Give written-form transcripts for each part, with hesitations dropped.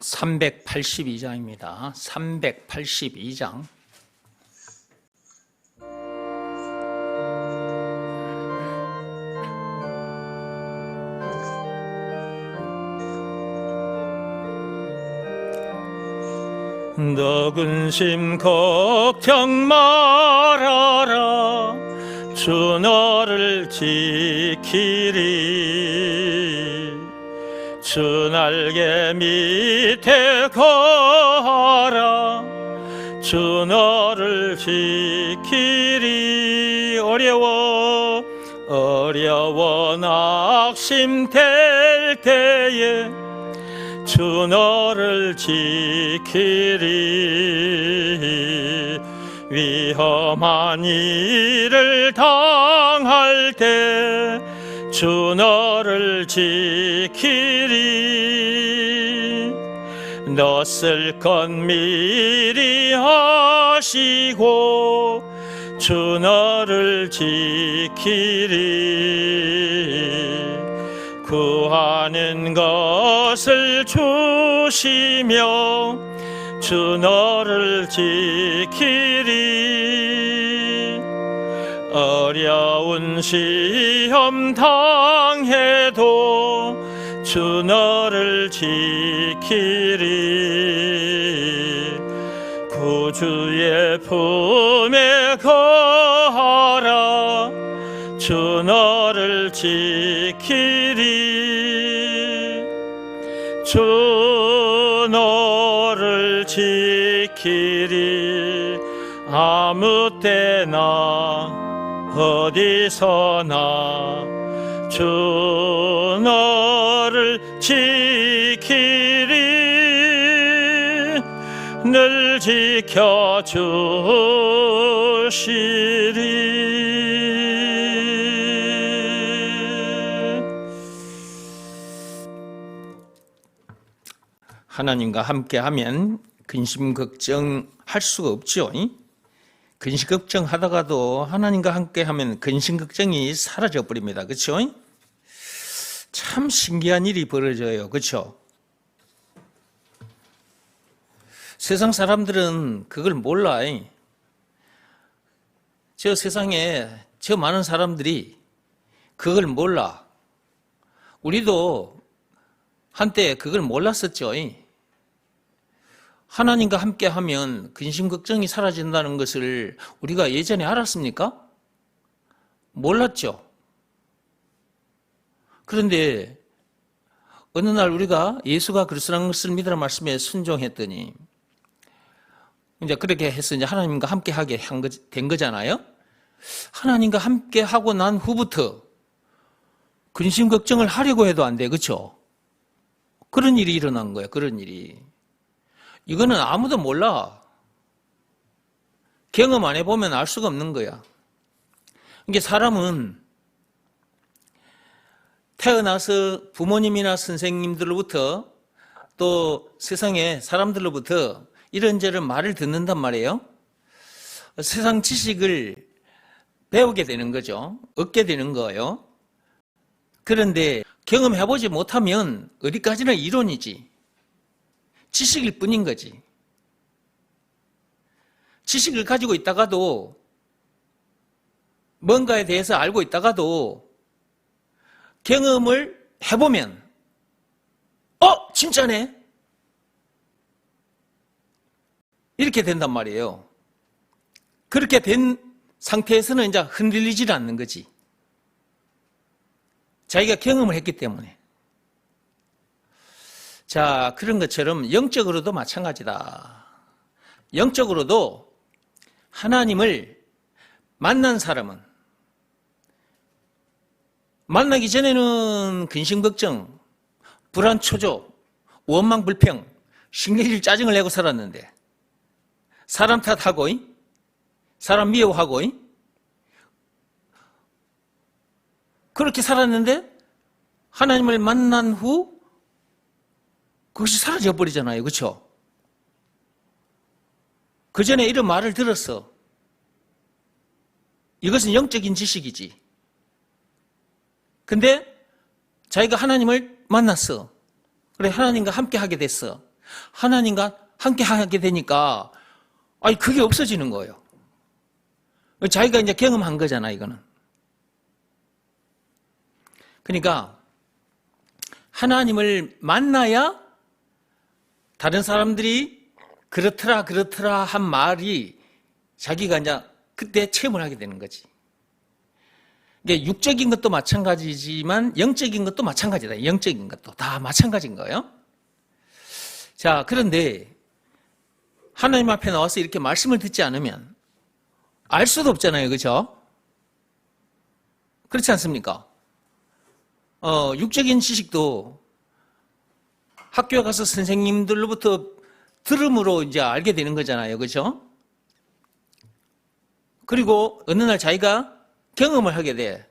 382장입니다. 382장. 너 근심 걱정 말아라. 주 너를 지키리. 주 날개 밑에 거하라. 주 너를 지키리. 어려워 낙심될 때에 주 너를 지키리. 위험한 일을 당할 때 주 너를 지키리. 너 쓸 것 미리 하시고 주 너를 지키리. 구하는 것을 주시며 주 너를 지키리. 어려운 시험 당해도 주 너를 지키리. 구주의 품에 거하라. 주 너를 지키리. 주 너를 지키리. 아무 때나 어디서나 주 너를 지키리. 늘 지켜주시리. 하나님과 함께하면 근심 걱정할 수가 없죠. 근심 걱정하다가도 하나님과 함께하면 근심 걱정이 사라져 버립니다. 그렇죠? 참 신기한 일이 벌어져요. 그렇죠? 세상 사람들은 그걸 몰라. 저 세상에 저 많은 사람들이 그걸 몰라. 우리도 한때 그걸 몰랐었죠. 하나님과 함께하면 근심 걱정이 사라진다는 것을 우리가 예전에 알았습니까? 몰랐죠. 그런데 어느 날 우리가 예수가 그리스도라는 것을 믿으라 말씀에 순종했더니 이제 그렇게 해서 이제 하나님과 함께하게 된 거잖아요. 하나님과 함께하고 난 후부터 근심 걱정을 하려고 해도 안 돼. 그렇죠? 그런 일이 일어난 거예요. 그런 일이. 이거는 아무도 몰라. 경험 안 해보면 알 수가 없는 거야. 이게 사람은 태어나서 부모님이나 선생님들로부터 또 세상의 사람들로부터 이런저런 말을 듣는단 말이에요. 세상 지식을 배우게 되는 거죠. 얻게 되는 거예요. 그런데 경험해보지 못하면 어디까지나 이론이지. 지식일 뿐인 거지. 지식을 가지고 있다가도 뭔가에 대해서 알고 있다가도 경험을 해보면 진짜네? 이렇게 된단 말이에요. 그렇게 된 상태에서는 이제 흔들리질 않는 거지. 자기가 경험을 했기 때문에. 자, 그런 것처럼 영적으로도 마찬가지다. 영적으로도 하나님을 만난 사람은 만나기 전에는 근심 걱정, 불안 초조, 원망 불평, 신경질 짜증을 내고 살았는데 사람 탓하고 사람 미워하고 그렇게 살았는데 하나님을 만난 후 그것이 사라져 버리잖아요. 그렇죠? 그 전에 이런 말을 들었어. 이것은 영적인 지식이지. 근데 자기가 하나님을 만났어. 그래, 하나님과 함께 하게 됐어. 하나님과 함께 하게 되니까 그게 없어지는 거예요. 자기가 이제 경험한 거잖아, 이거는. 그러니까 하나님을 만나야 다른 사람들이 그렇더라 한 말이 자기가 이제 그때 체험을 하게 되는 거지. 이게 육적인 것도 마찬가지지만 영적인 것도 마찬가지다. 영적인 것도 다 마찬가지인 거예요. 자, 그런데 하나님 앞에 나와서 이렇게 말씀을 듣지 않으면 알 수도 없잖아요. 그렇죠? 그렇지 않습니까? 육적인 지식도 학교에 가서 선생님들로부터 들음으로 이제 알게 되는 거잖아요. 그렇죠? 그리고 어느 날 자기가 경험을 하게 돼.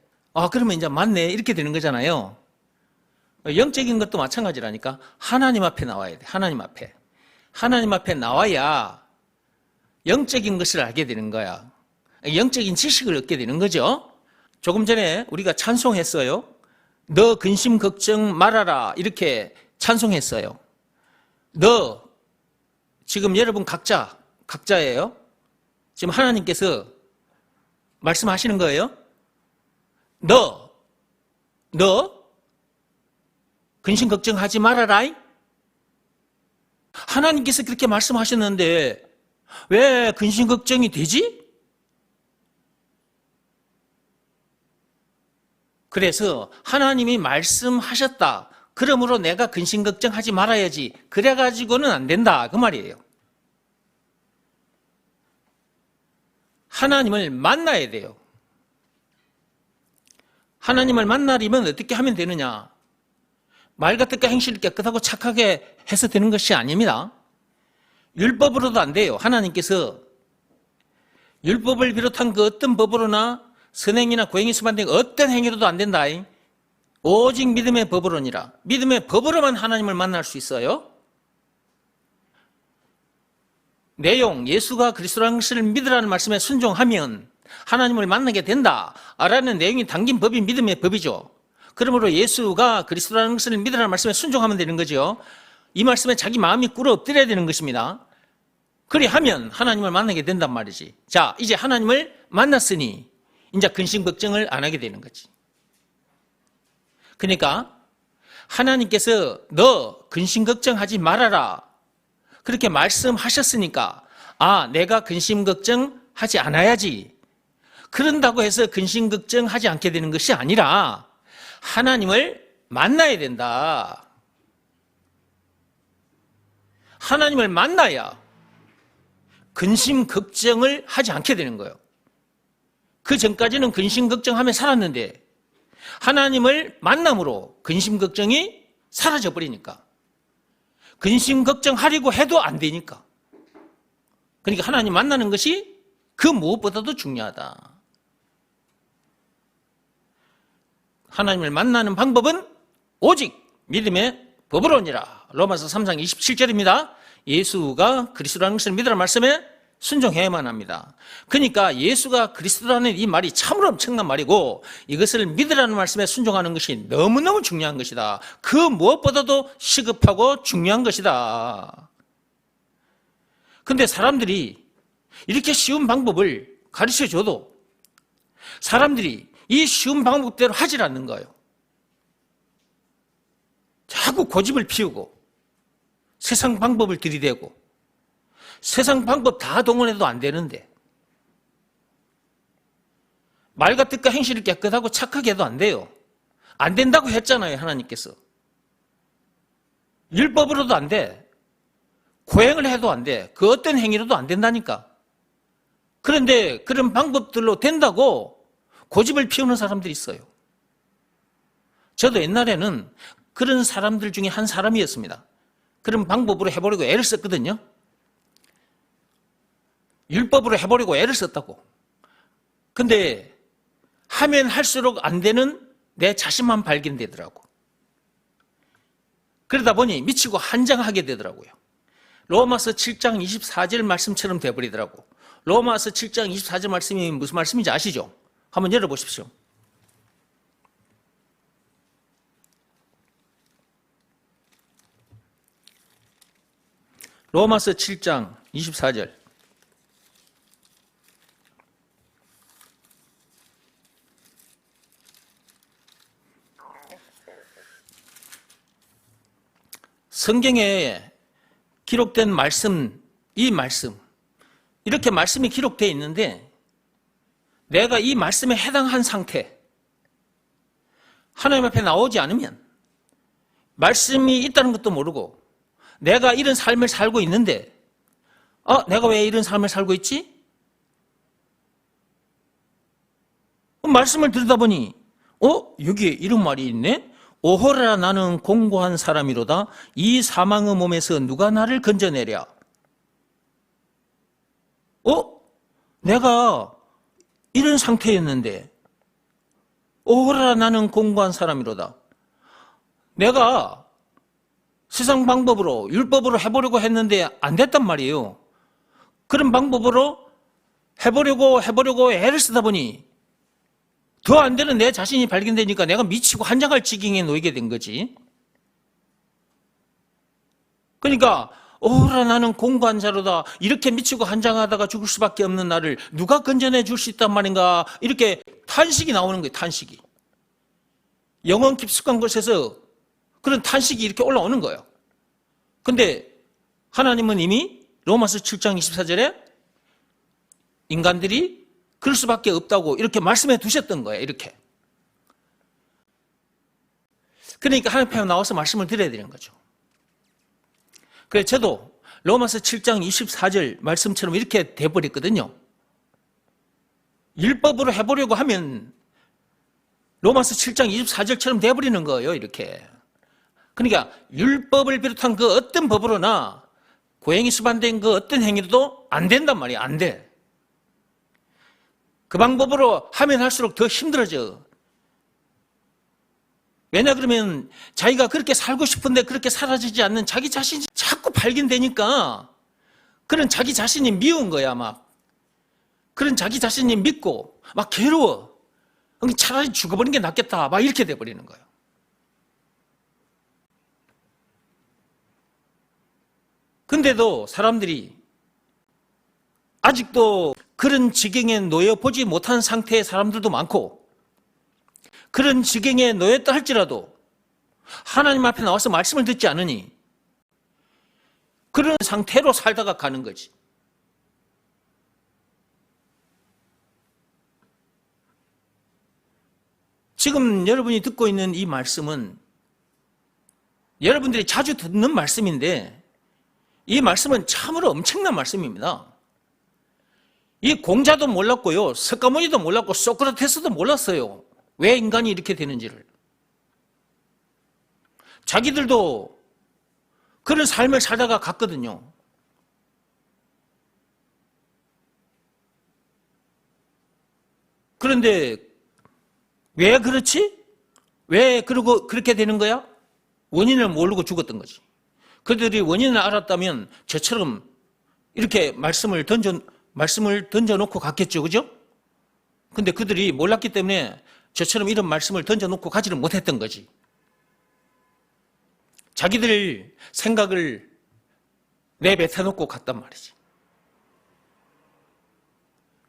그러면 이제 맞네. 이렇게 되는 거잖아요. 영적인 것도 마찬가지라니까. 하나님 앞에 나와야 돼. 하나님 앞에. 하나님 앞에 나와야 영적인 것을 알게 되는 거야. 영적인 지식을 얻게 되는 거죠. 조금 전에 우리가 찬송했어요. 너 근심 걱정 말아라. 이렇게 찬송했어요. 너, 지금 여러분 각자예요. 지금 하나님께서 말씀하시는 거예요. 너 근심 걱정하지 말아라. 하나님께서 그렇게 말씀하셨는데 왜 근심 걱정이 되지? 그래서 하나님이 말씀하셨다. 그러므로 내가 근심 걱정하지 말아야지. 그래가지고는 안 된다. 그 말이에요. 하나님을 만나야 돼요. 하나님을 만나려면 어떻게 하면 되느냐? 말과 뜻과 행실을 깨끗하고 착하게 해서 되는 것이 아닙니다. 율법으로도 안 돼요. 하나님께서 율법을 비롯한 그 어떤 법으로나 선행이나 고행이 수반된 어떤 행위로도 안 된다. 오직 믿음의 법으로니라. 믿음의 법으로만 하나님을 만날 수 있어요. 내용, 예수가 그리스도라는 것을 믿으라는 말씀에 순종하면 하나님을 만나게 된다라는 내용이 담긴 법이 믿음의 법이죠. 그러므로 예수가 그리스도라는 것을 믿으라는 말씀에 순종하면 되는 거죠. 이 말씀에 자기 마음이 꿇어 엎드려야 되는 것입니다. 그리하면 하나님을 만나게 된단 말이지. 자, 이제 하나님을 만났으니 이제 근심 걱정을 안 하게 되는 거지. 그러니까 하나님께서 너 근심 걱정하지 말아라. 그렇게 말씀하셨으니까 내가 근심 걱정하지 않아야지. 그런다고 해서 근심 걱정하지 않게 되는 것이 아니라 하나님을 만나야 된다. 하나님을 만나야 근심 걱정을 하지 않게 되는 거예요. 그 전까지는 근심 걱정하며 살았는데 하나님을 만남으로 근심 걱정이 사라져 버리니까. 근심 걱정하려고 해도 안 되니까. 그러니까 하나님 만나는 것이 그 무엇보다도 중요하다. 하나님을 만나는 방법은 오직 믿음의 법으로니라. 로마서 3장 27절입니다. 예수가 그리스도라는 것을 믿으라는 말씀에 순종해야만 합니다. 그러니까 예수가 그리스도라는 이 말이 참으로 엄청난 말이고 이것을 믿으라는 말씀에 순종하는 것이 너무너무 중요한 것이다. 그 무엇보다도 시급하고 중요한 것이다. 그런데 사람들이 이렇게 쉬운 방법을 가르쳐줘도 사람들이 이 쉬운 방법대로 하질 않는 거예요. 자꾸 고집을 피우고 세상 방법을 들이대고 세상 방법 다 동원해도 안 되는데 말과 뜻과 행실을 깨끗하고 착하게 해도 안 돼요. 안 된다고 했잖아요. 하나님께서. 율법으로도 안 돼. 고행을 해도 안 돼. 그 어떤 행위로도 안 된다니까. 그런데 그런 방법들로 된다고 고집을 피우는 사람들이 있어요. 저도 옛날에는 그런 사람들 중에 한 사람이었습니다. 그런 방법으로 해보려고 애를 썼거든요. 율법으로 해보려고 애를 썼다고. 근데 하면 할수록 안 되는 내 자신만 발견되더라고. 그러다 보니 미치고 한장하게 되더라고요. 로마서 7장 24절 말씀처럼 돼버리더라고. 로마서 7장 24절 말씀이 무슨 말씀인지 아시죠? 한번 열어보십시오. 로마서 7장 24절. 성경에 기록된 말씀, 이 말씀, 이렇게 말씀이 기록되어 있는데 내가 이 말씀에 해당한 상태, 하나님 앞에 나오지 않으면 말씀이 있다는 것도 모르고 내가 이런 삶을 살고 있는데 내가 왜 이런 삶을 살고 있지? 말씀을 들다 보니 여기에 이런 말이 있네? 오호라 나는 공고한 사람이로다. 이 사망의 몸에서 누가 나를 건져내랴? 내가 이런 상태였는데 오호라 나는 공고한 사람이로다. 내가 세상 방법으로 율법으로 해보려고 했는데 안 됐단 말이에요. 그런 방법으로 해보려고 애를 쓰다 보니 더 안 되는 내 자신이 발견되니까 내가 미치고 환장할 지경에 놓이게 된 거지. 그러니까 오라 나는 공고한 자로다. 이렇게 미치고 환장하다가 죽을 수밖에 없는 나를 누가 건져내 줄 수 있단 말인가. 이렇게 탄식이 나오는 거예요. 탄식이. 영혼 깊숙한 곳에서 그런 탄식이 이렇게 올라오는 거예요. 근데 하나님은 이미 로마서 7장 24절에 인간들이 그럴 수밖에 없다고 이렇게 말씀해 두셨던 거예요. 이렇게. 그러니까 하나님 앞에 나와서 말씀을 드려야 되는 거죠. 그래서 저도 로마서 7장 24절 말씀처럼 이렇게 돼버렸거든요. 율법으로 해보려고 하면 로마서 7장 24절처럼 돼버리는 거예요. 이렇게. 그러니까 율법을 비롯한 그 어떤 법으로나 고행이 수반된 그 어떤 행위도 안 된단 말이에요. 안 돼. 그 방법으로 하면 할수록 더 힘들어져. 왜냐 그러면 자기가 그렇게 살고 싶은데 그렇게 살아지지 않는 자기 자신이 자꾸 발견되니까 그런 자기 자신이 미운 거야. 막 그런 자기 자신이 밉고 막 괴로워. 차라리 죽어버리는 게 낫겠다. 막 이렇게 돼버리는 거예요. 근데도 사람들이 아직도 그런 지경에 놓여보지 못한 상태의 사람들도 많고 그런 지경에 놓였다 할지라도 하나님 앞에 나와서 말씀을 듣지 않으니 그런 상태로 살다가 가는 거지. 지금 여러분이 듣고 있는 이 말씀은 여러분들이 자주 듣는 말씀인데 이 말씀은 참으로 엄청난 말씀입니다. 이 공자도 몰랐고요. 석가모니도 몰랐고 소크라테스도 몰랐어요. 왜 인간이 이렇게 되는지를. 자기들도 그런 삶을 살다가 갔거든요. 그런데 왜 그렇지? 왜 그렇게 되는 거야? 원인을 모르고 죽었던 거지. 그들이 원인을 알았다면 저처럼 이렇게 말씀을 던져놓고 갔겠죠. 그죠? 근데 그들이 몰랐기 때문에 저처럼 이런 말씀을 던져놓고 가지를 못했던 거지. 자기들 생각을 내뱉어놓고 갔단 말이지.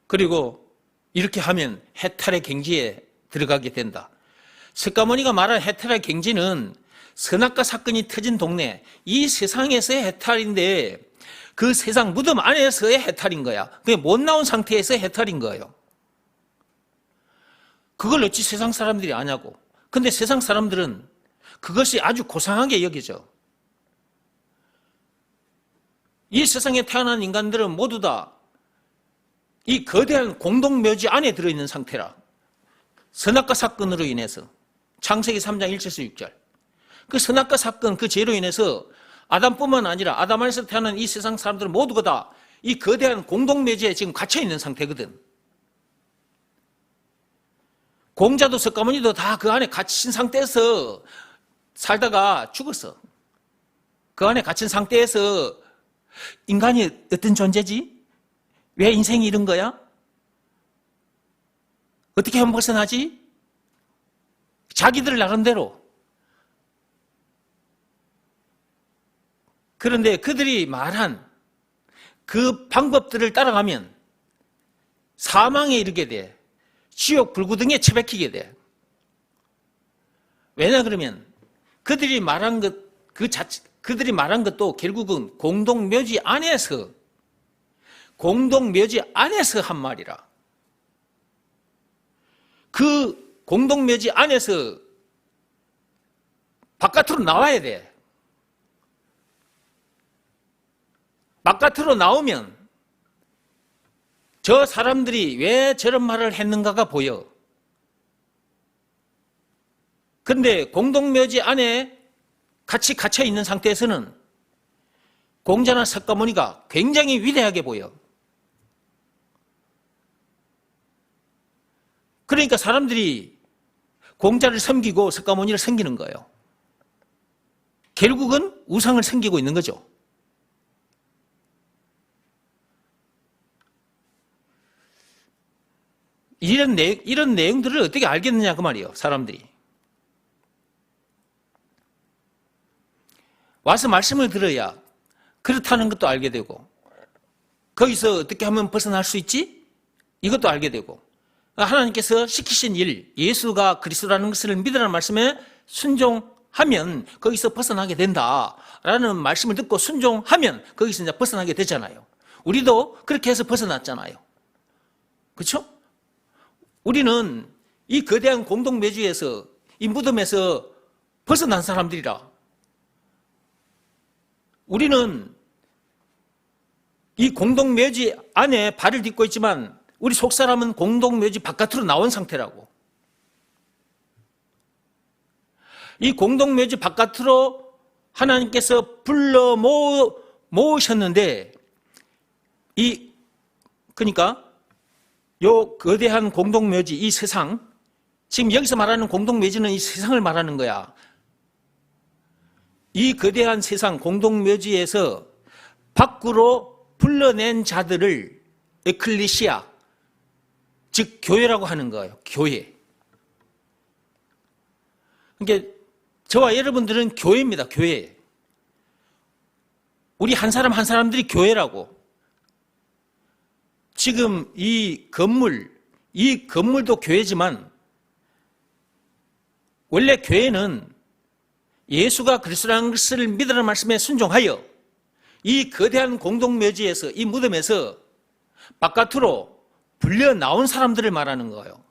그리고 이렇게 하면 해탈의 경지에 들어가게 된다. 석가모니가 말한 해탈의 경지는 선악과 사건이 터진 동네, 이 세상에서의 해탈인데 그 세상 무덤 안에서의 해탈인 거야. 그게 못 나온 상태에서의 해탈인 거예요. 그걸 어찌 세상 사람들이 아냐고. 근데 세상 사람들은 그것이 아주 고상하게 여겨져. 이 세상에 태어난 인간들은 모두 다 이 거대한 공동묘지 안에 들어있는 상태라. 선악과 사건으로 인해서 창세기 3장 1절에서 6절. 그 선악과 사건 그 죄로 인해서 아담뿐만 아니라 아담 안에서 태어난 이 세상 사람들은 모두가 다 이 거대한 공동묘지에 지금 갇혀있는 상태거든. 공자도 석가모니도 다 그 안에 갇힌 상태에서 살다가 죽었어. 그 안에 갇힌 상태에서 인간이 어떤 존재지? 왜 인생이 이런 거야? 어떻게 하면 벗어나지? 자기들 나름대로 그런데 그들이 말한 그 방법들을 따라가면 사망에 이르게 돼. 지옥 불구덩이에 처박히게 돼. 왜냐 그러면 그들이 말한 그들이 말한 것도 결국은 공동묘지 안에서 한 말이라. 그 공동묘지 안에서 바깥으로 나와야 돼. 바깥으로 나오면 저 사람들이 왜 저런 말을 했는가가 보여. 그런데 공동묘지 안에 같이 갇혀 있는 상태에서는 공자나 석가모니가 굉장히 위대하게 보여. 그러니까 사람들이 공자를 섬기고 석가모니를 섬기는 거예요. 결국은 우상을 섬기고 있는 거죠. 이런 내용들을 어떻게 알겠느냐 그 말이에요. 사람들이 와서 말씀을 들어야 그렇다는 것도 알게 되고, 거기서 어떻게 하면 벗어날 수 있지? 이것도 알게 되고, 하나님께서 시키신 일, 예수가 그리스도라는 것을 믿으라는 말씀에 순종하면 거기서 벗어나게 된다라는 말씀을 듣고 순종하면 거기서 이제 벗어나게 되잖아요. 우리도 그렇게 해서 벗어났잖아요. 그렇죠? 우리는 이 거대한 공동묘지에서, 이 무덤에서 벗어난 사람들이라. 우리는 이 공동묘지 안에 발을 딛고 있지만 우리 속사람은 공동묘지 바깥으로 나온 상태라고. 이 공동묘지 바깥으로 하나님께서 불러 모으셨는데, 그러니까 요 거대한 공동묘지, 이 세상, 지금 여기서 말하는 공동묘지는 이 세상을 말하는 거야. 이 거대한 세상 공동묘지에서 밖으로 불러낸 자들을 에클리시아, 즉 교회라고 하는 거예요. 교회. 그러니까 저와 여러분들은 교회입니다. 교회. 우리 한 사람 한 사람들이 교회라고. 지금 이 건물도 교회지만 원래 교회는 예수가 그리스도라는 것을 믿으라는 말씀에 순종하여 이 거대한 공동묘지에서, 이 무덤에서 바깥으로 불려 나온 사람들을 말하는 거예요.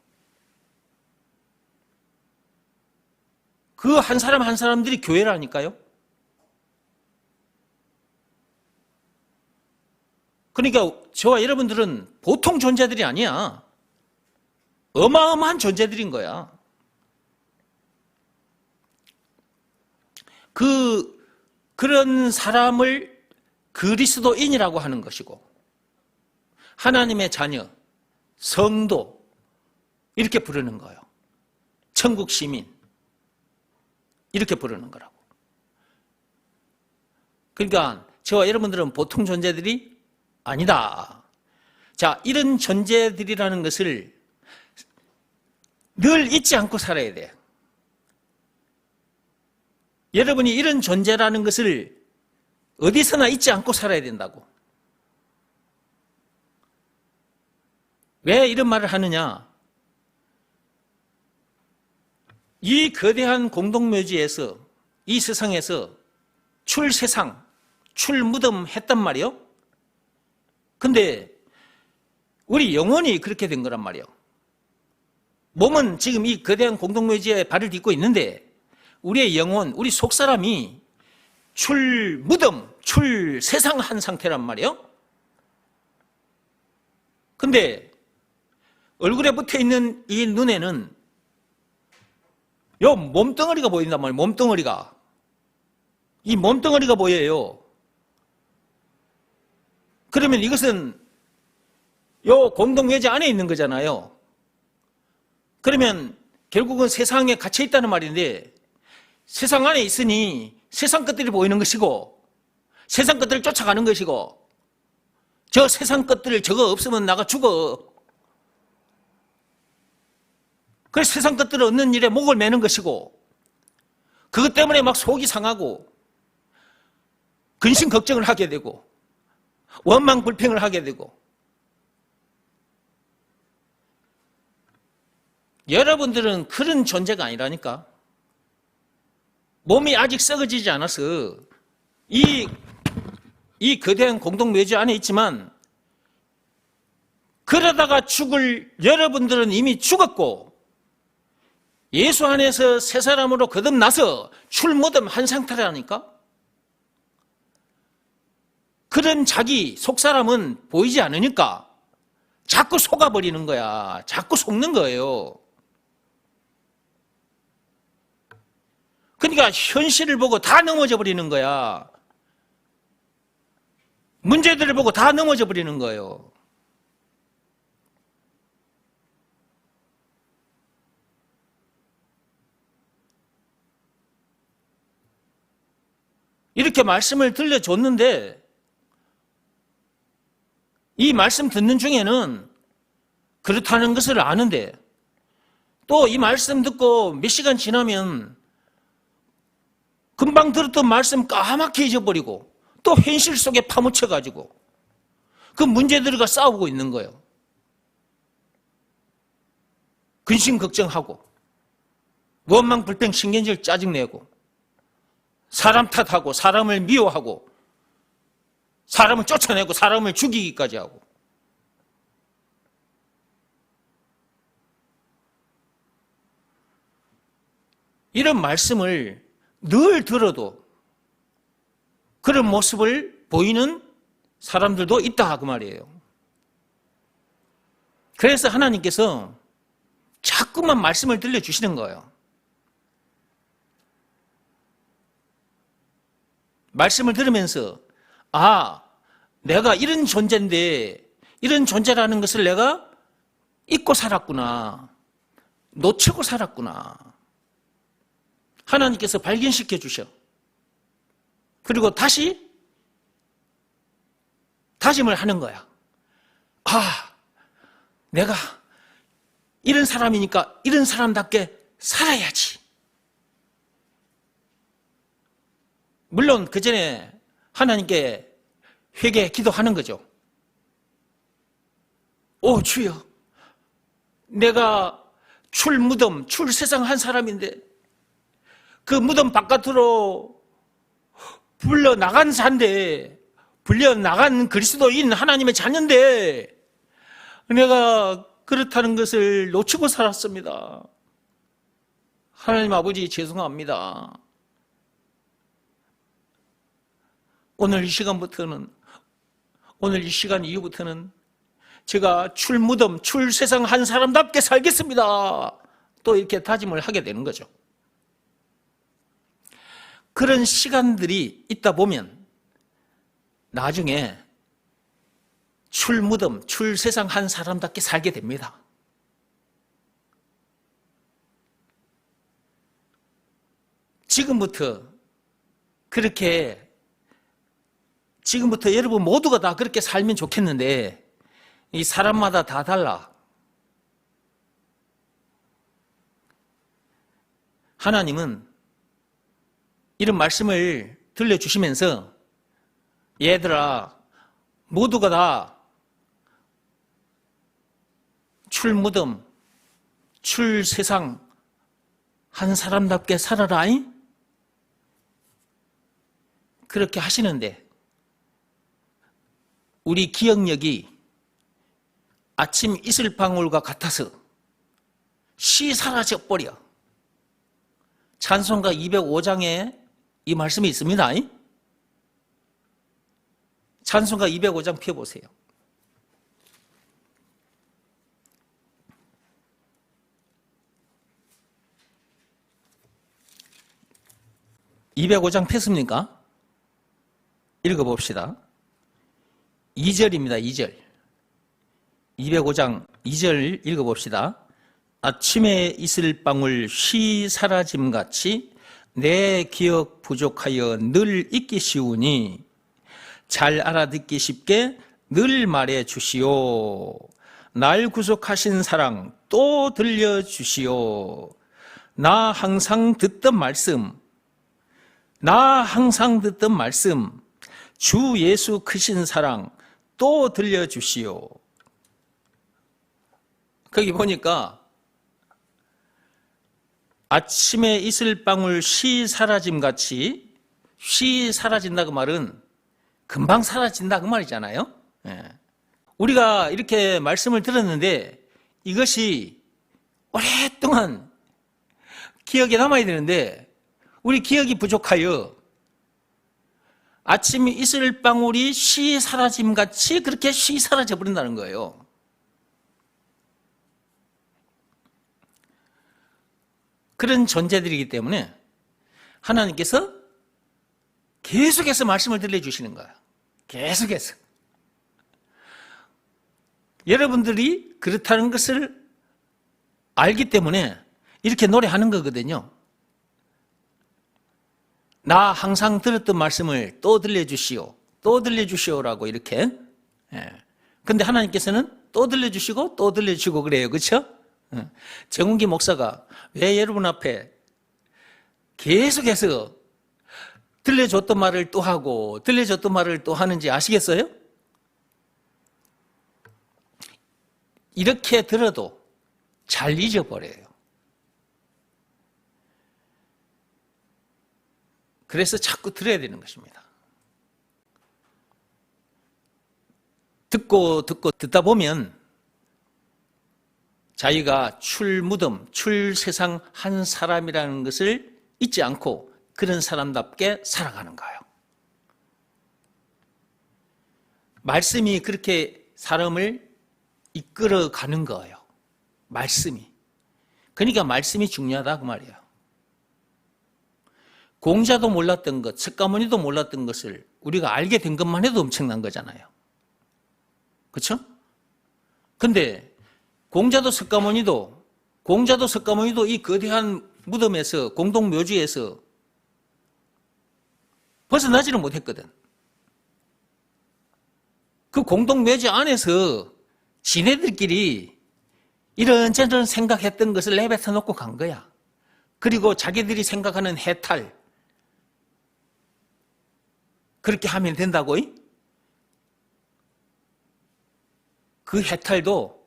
그 한 사람 한 사람들이 교회라니까요. 그러니까 저와 여러분들은 보통 존재들이 아니야. 어마어마한 존재들인 거야. 그런 사람을 그리스도인이라고 하는 것이고, 하나님의 자녀, 성도, 이렇게 부르는 거예요. 천국 시민, 이렇게 부르는 거라고. 그러니까 저와 여러분들은 보통 존재들이 아니다. 자, 이런 존재들이라는 것을 늘 잊지 않고 살아야 돼. 여러분이 이런 존재라는 것을 어디서나 잊지 않고 살아야 된다고. 왜 이런 말을 하느냐? 이 거대한 공동묘지에서, 이 세상에서 출세상, 출무덤 했단 말이요. 근데 우리 영혼이 그렇게 된 거란 말이에요. 몸은 지금 이 거대한 공동묘지에 발을 딛고 있는데 우리의 영혼, 우리 속사람이 출무덤, 출세상한 상태란 말이에요. 근데 얼굴에 붙어있는 이 눈에는 요 몸뚱어리가 보인단 말이에요. 몸뚱어리가. 이 몸뚱어리가 보여요. 그러면 이것은 요 공동묘지 안에 있는 거잖아요. 그러면 결국은 세상에 갇혀 있다는 말인데, 세상 안에 있으니 세상 것들이 보이는 것이고, 세상 것들을 쫓아가는 것이고, 저 세상 것들 저거 없으면 나가 죽어. 그래서 세상 것들을 얻는 일에 목을 매는 것이고, 그것 때문에 막 속이 상하고, 근심 걱정을 하게 되고 원망 불평을 하게 되고 여러분들은 그런 존재가 아니라니까. 몸이 아직 썩어지지 않아서 이 거대한 공동묘지 안에 있지만 그러다가 죽을 여러분들은 이미 죽었고 예수 안에서 새 사람으로 거듭나서 출무덤한 상태라니까. 그런 자기 속사람은 보이지 않으니까 자꾸 속아버리는 거야. 자꾸 속는 거예요. 그러니까 현실을 보고 다 넘어져 버리는 거야. 문제들을 보고 다 넘어져 버리는 거예요. 이렇게 말씀을 들려줬는데 이 말씀 듣는 중에는 그렇다는 것을 아는데 또 이 말씀 듣고 몇 시간 지나면 금방 들었던 말씀 까맣게 잊어버리고 또 현실 속에 파묻혀가지고 그 문제들과 싸우고 있는 거예요. 근심 걱정하고 원망 불평 신경질 짜증내고 사람 탓하고 사람을 미워하고 사람을 쫓아내고 사람을 죽이기까지 하고 이런 말씀을 늘 들어도 그런 모습을 보이는 사람들도 있다 그 말이에요. 그래서 하나님께서 자꾸만 말씀을 들려주시는 거예요. 말씀을 들으면서 내가 이런 존재인데 이런 존재라는 것을 내가 잊고 살았구나. 놓치고 살았구나. 하나님께서 발견시켜 주셔. 그리고 다시 다짐을 하는 거야. 내가 이런 사람이니까 이런 사람답게 살아야지. 물론 그 전에 하나님께 회개 기도하는 거죠. 오 주여, 내가 출무덤, 출세상 한 사람인데 그 무덤 바깥으로 불려나간 자인데, 불려나간 그리스도인 하나님의 자녀인데 내가 그렇다는 것을 놓치고 살았습니다. 하나님 아버지 죄송합니다. 오늘 이 시간 이후부터는 제가 출무덤, 출세상 한 사람답게 살겠습니다. 또 이렇게 다짐을 하게 되는 거죠. 그런 시간들이 있다 보면 나중에 출무덤, 출세상 한 사람답게 살게 됩니다. 지금부터 여러분 모두가 다 그렇게 살면 좋겠는데 이 사람마다 다 달라. 하나님은 이런 말씀을 들려주시면서 얘들아 모두가 다 출무덤, 출세상 한 사람답게 살아라. 그렇게 하시는데 우리 기억력이 아침 이슬방울과 같아서 시 사라져버려. 찬송가 205장에 이 말씀이 있습니다. 찬송가 205장 펴보세요. (205장) 폈습니까? 읽어봅시다. 2절입니다. 2절. 205장 2절 읽어봅시다. 아침에 이슬방울 쉬 사라짐같이 내 기억 부족하여 늘 잊기 쉬우니 잘 알아듣기 쉽게 늘 말해 주시오. 날 구속하신 사랑 또 들려주시오. 나 항상 듣던 말씀 주 예수 크신 사랑 또 들려주시오. 거기 보니까 아침에 이슬방울 쉬 사라짐같이, 쉬 사라진다 그 말은 금방 사라진다 그 말이잖아요. 우리가 이렇게 말씀을 들었는데 이것이 오랫동안 기억에 남아야 되는데 우리 기억이 부족하여 아침에 이슬방울이 쉬 사라짐같이 그렇게 쉬 사라져 버린다는 거예요. 그런 존재들이기 때문에 하나님께서 계속해서 말씀을 들려주시는 거예요. 계속해서. 여러분들이 그렇다는 것을 알기 때문에 이렇게 노래하는 거거든요. 나 항상 들었던 말씀을 또 들려주시오. 또 들려주시오라고 이렇게. 근데 하나님께서는 또 들려주시고 또 들려주시고 그래요. 그렇죠? 정운기 목사가 왜 여러분 앞에 계속해서 들려줬던 말을 또 하고 들려줬던 말을 또 하는지 아시겠어요? 이렇게 들어도 잘 잊어버려요. 그래서 자꾸 들어야 되는 것입니다. 듣다 보면 자기가 출무덤, 출세상 한 사람이라는 것을 잊지 않고 그런 사람답게 살아가는 거예요. 말씀이 그렇게 사람을 이끌어가는 거예요. 말씀이. 그러니까 말씀이 중요하다 그 말이에요. 공자도 몰랐던 것, 석가모니도 몰랐던 것을 우리가 알게 된 것만 해도 엄청난 거잖아요. 그렇죠? 근데 공자도 석가모니도 이 거대한 무덤에서, 공동묘지에서 벗어나지는 못했거든. 그 공동묘지 안에서 지네들끼리 이런저런 생각했던 것을 내뱉어 놓고 간 거야. 그리고 자기들이 생각하는 해탈, 그렇게 하면 된다고? 그 해탈도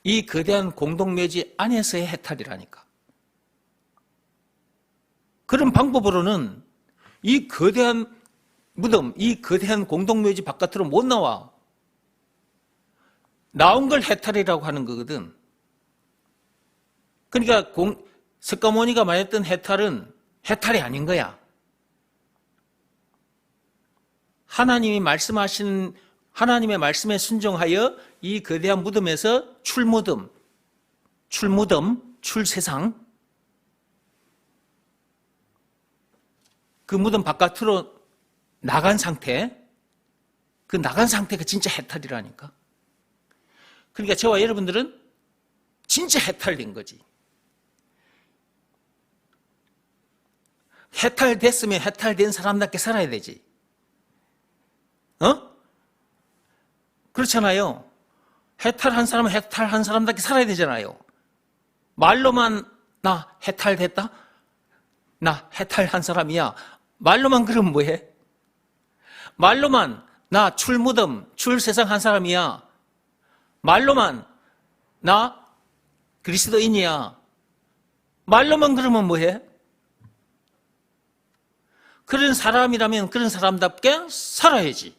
이 거대한 공동묘지 안에서의 해탈이라니까. 그런 방법으로는 이 거대한 무덤, 이 거대한 공동묘지 바깥으로 못 나와. 나온 걸 해탈이라고 하는 거거든. 그러니까 석가모니가 말했던 해탈은 해탈이 아닌 거야. 하나님이 말씀하신 하나님의 말씀에 순종하여 이 거대한 무덤에서 출무덤, 출세상, 그 무덤 바깥으로 나간 상태, 그 나간 상태가 진짜 해탈이라니까. 그러니까 저와 여러분들은 진짜 해탈된 거지. 해탈됐으면 해탈된 사람답게 살아야 되지. 그렇잖아요. 해탈한 사람은 해탈한 사람답게 살아야 되잖아요. 말로만 나 해탈됐다? 나 해탈한 사람이야. 말로만 그러면 뭐해? 말로만 나 출무덤, 출세상 한 사람이야. 말로만 나 그리스도인이야. 말로만 그러면 뭐해? 그런 사람이라면 그런 사람답게 살아야지.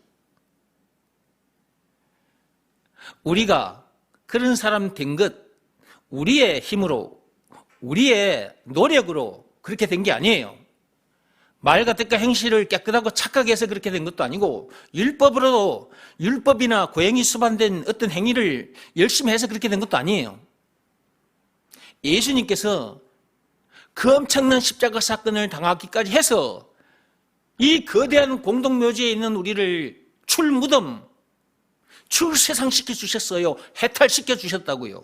우리가 그런 사람 된 것, 우리의 힘으로, 우리의 노력으로 그렇게 된 게 아니에요. 말과 뜻과 행실을 깨끗하고 착하게 해서 그렇게 된 것도 아니고, 율법으로, 율법이나 고행이 수반된 어떤 행위를 열심히 해서 그렇게 된 것도 아니에요. 예수님께서 그 엄청난 십자가 사건을 당하기까지 해서 이 거대한 공동묘지에 있는 우리를 출무덤, 출세상시켜 주셨어요. 해탈시켜 주셨다고요.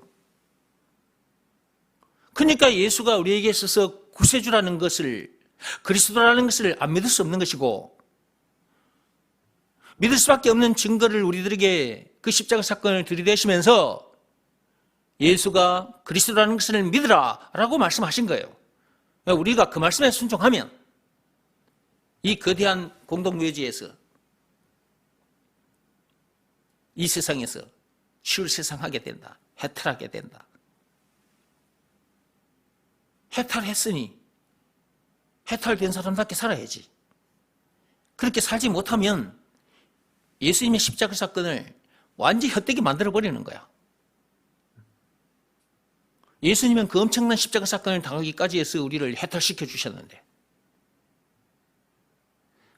그러니까 예수가 우리에게 있어서 구세주라는 것을, 그리스도라는 것을 안 믿을 수 없는 것이고, 믿을 수밖에 없는 증거를 우리들에게 그 십자가 사건을 들이대시면서 예수가 그리스도라는 것을 믿으라 라고 말씀하신 거예요. 우리가 그 말씀에 순종하면 이 거대한 공동묘지에서, 이 세상에서 출세상하게 된다. 해탈하게 된다. 해탈했으니 해탈된 사람답게 살아야지. 그렇게 살지 못하면 예수님의 십자가 사건을 완전히 헛되게 만들어버리는 거야. 예수님은 그 엄청난 십자가 사건을 당하기까지 해서 우리를 해탈시켜 주셨는데,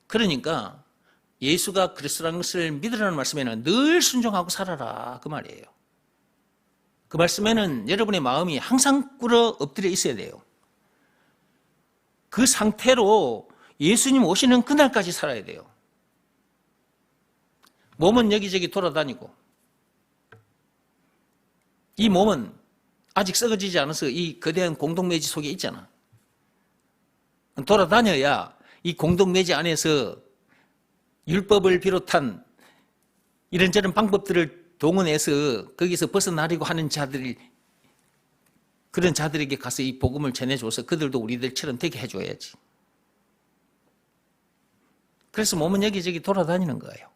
그러니까 예수가 그리스도라는 것을 믿으라는 말씀에는 늘 순종하고 살아라, 그 말이에요. 그 말씀에는 여러분의 마음이 항상 꿇어 엎드려 있어야 돼요. 그 상태로 예수님 오시는 그날까지 살아야 돼요. 몸은 여기저기 돌아다니고, 이 몸은 아직 썩어지지 않아서 이 거대한 공동묘지 속에 있잖아. 돌아다녀야 이 공동묘지 안에서 율법을 비롯한 이런저런 방법들을 동원해서 거기서 벗어나려고 하는 자들이, 그런 자들에게 가서 이 복음을 전해줘서 그들도 우리들처럼 되게 해줘야지. 그래서 몸은 여기저기 돌아다니는 거예요.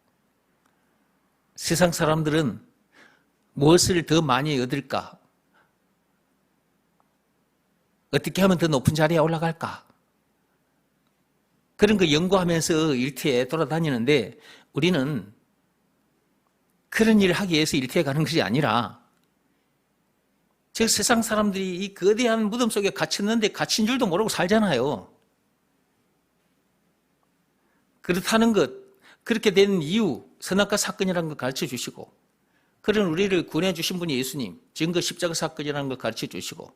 세상 사람들은 무엇을 더 많이 얻을까? 어떻게 하면 더 높은 자리에 올라갈까? 그런 거 연구하면서 일터에 돌아다니는데, 우리는 그런 일을 하기 위해서 일터에 가는 것이 아니라, 저 세상 사람들이 이 거대한 무덤 속에 갇혔는데 갇힌 줄도 모르고 살잖아요. 그렇다는 것, 그렇게 된 이유, 선악과 사건이라는 걸 가르쳐 주시고, 그런 우리를 구원해 주신 분이 예수님, 증거 십자가 사건이라는 걸 가르쳐 주시고,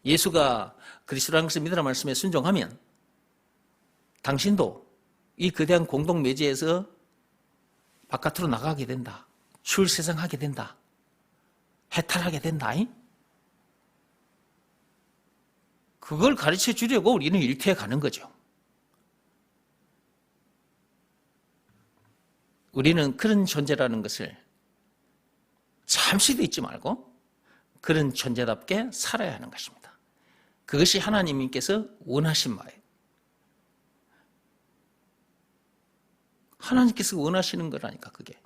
예수가 그리스도라는 것을 믿으라 말씀에 순종하면 당신도 이 거대한 공동묘지에서 바깥으로 나가게 된다. 출세상하게 된다. 해탈하게 된다. 그걸 가르쳐 주려고 우리는 일터에 가는 거죠. 우리는 그런 존재라는 것을 잠시도 잊지 말고 그런 존재답게 살아야 하는 것입니다. 그것이 하나님께서 원하신 바예요. 하나님께서 원하시는 거라니까, 그게.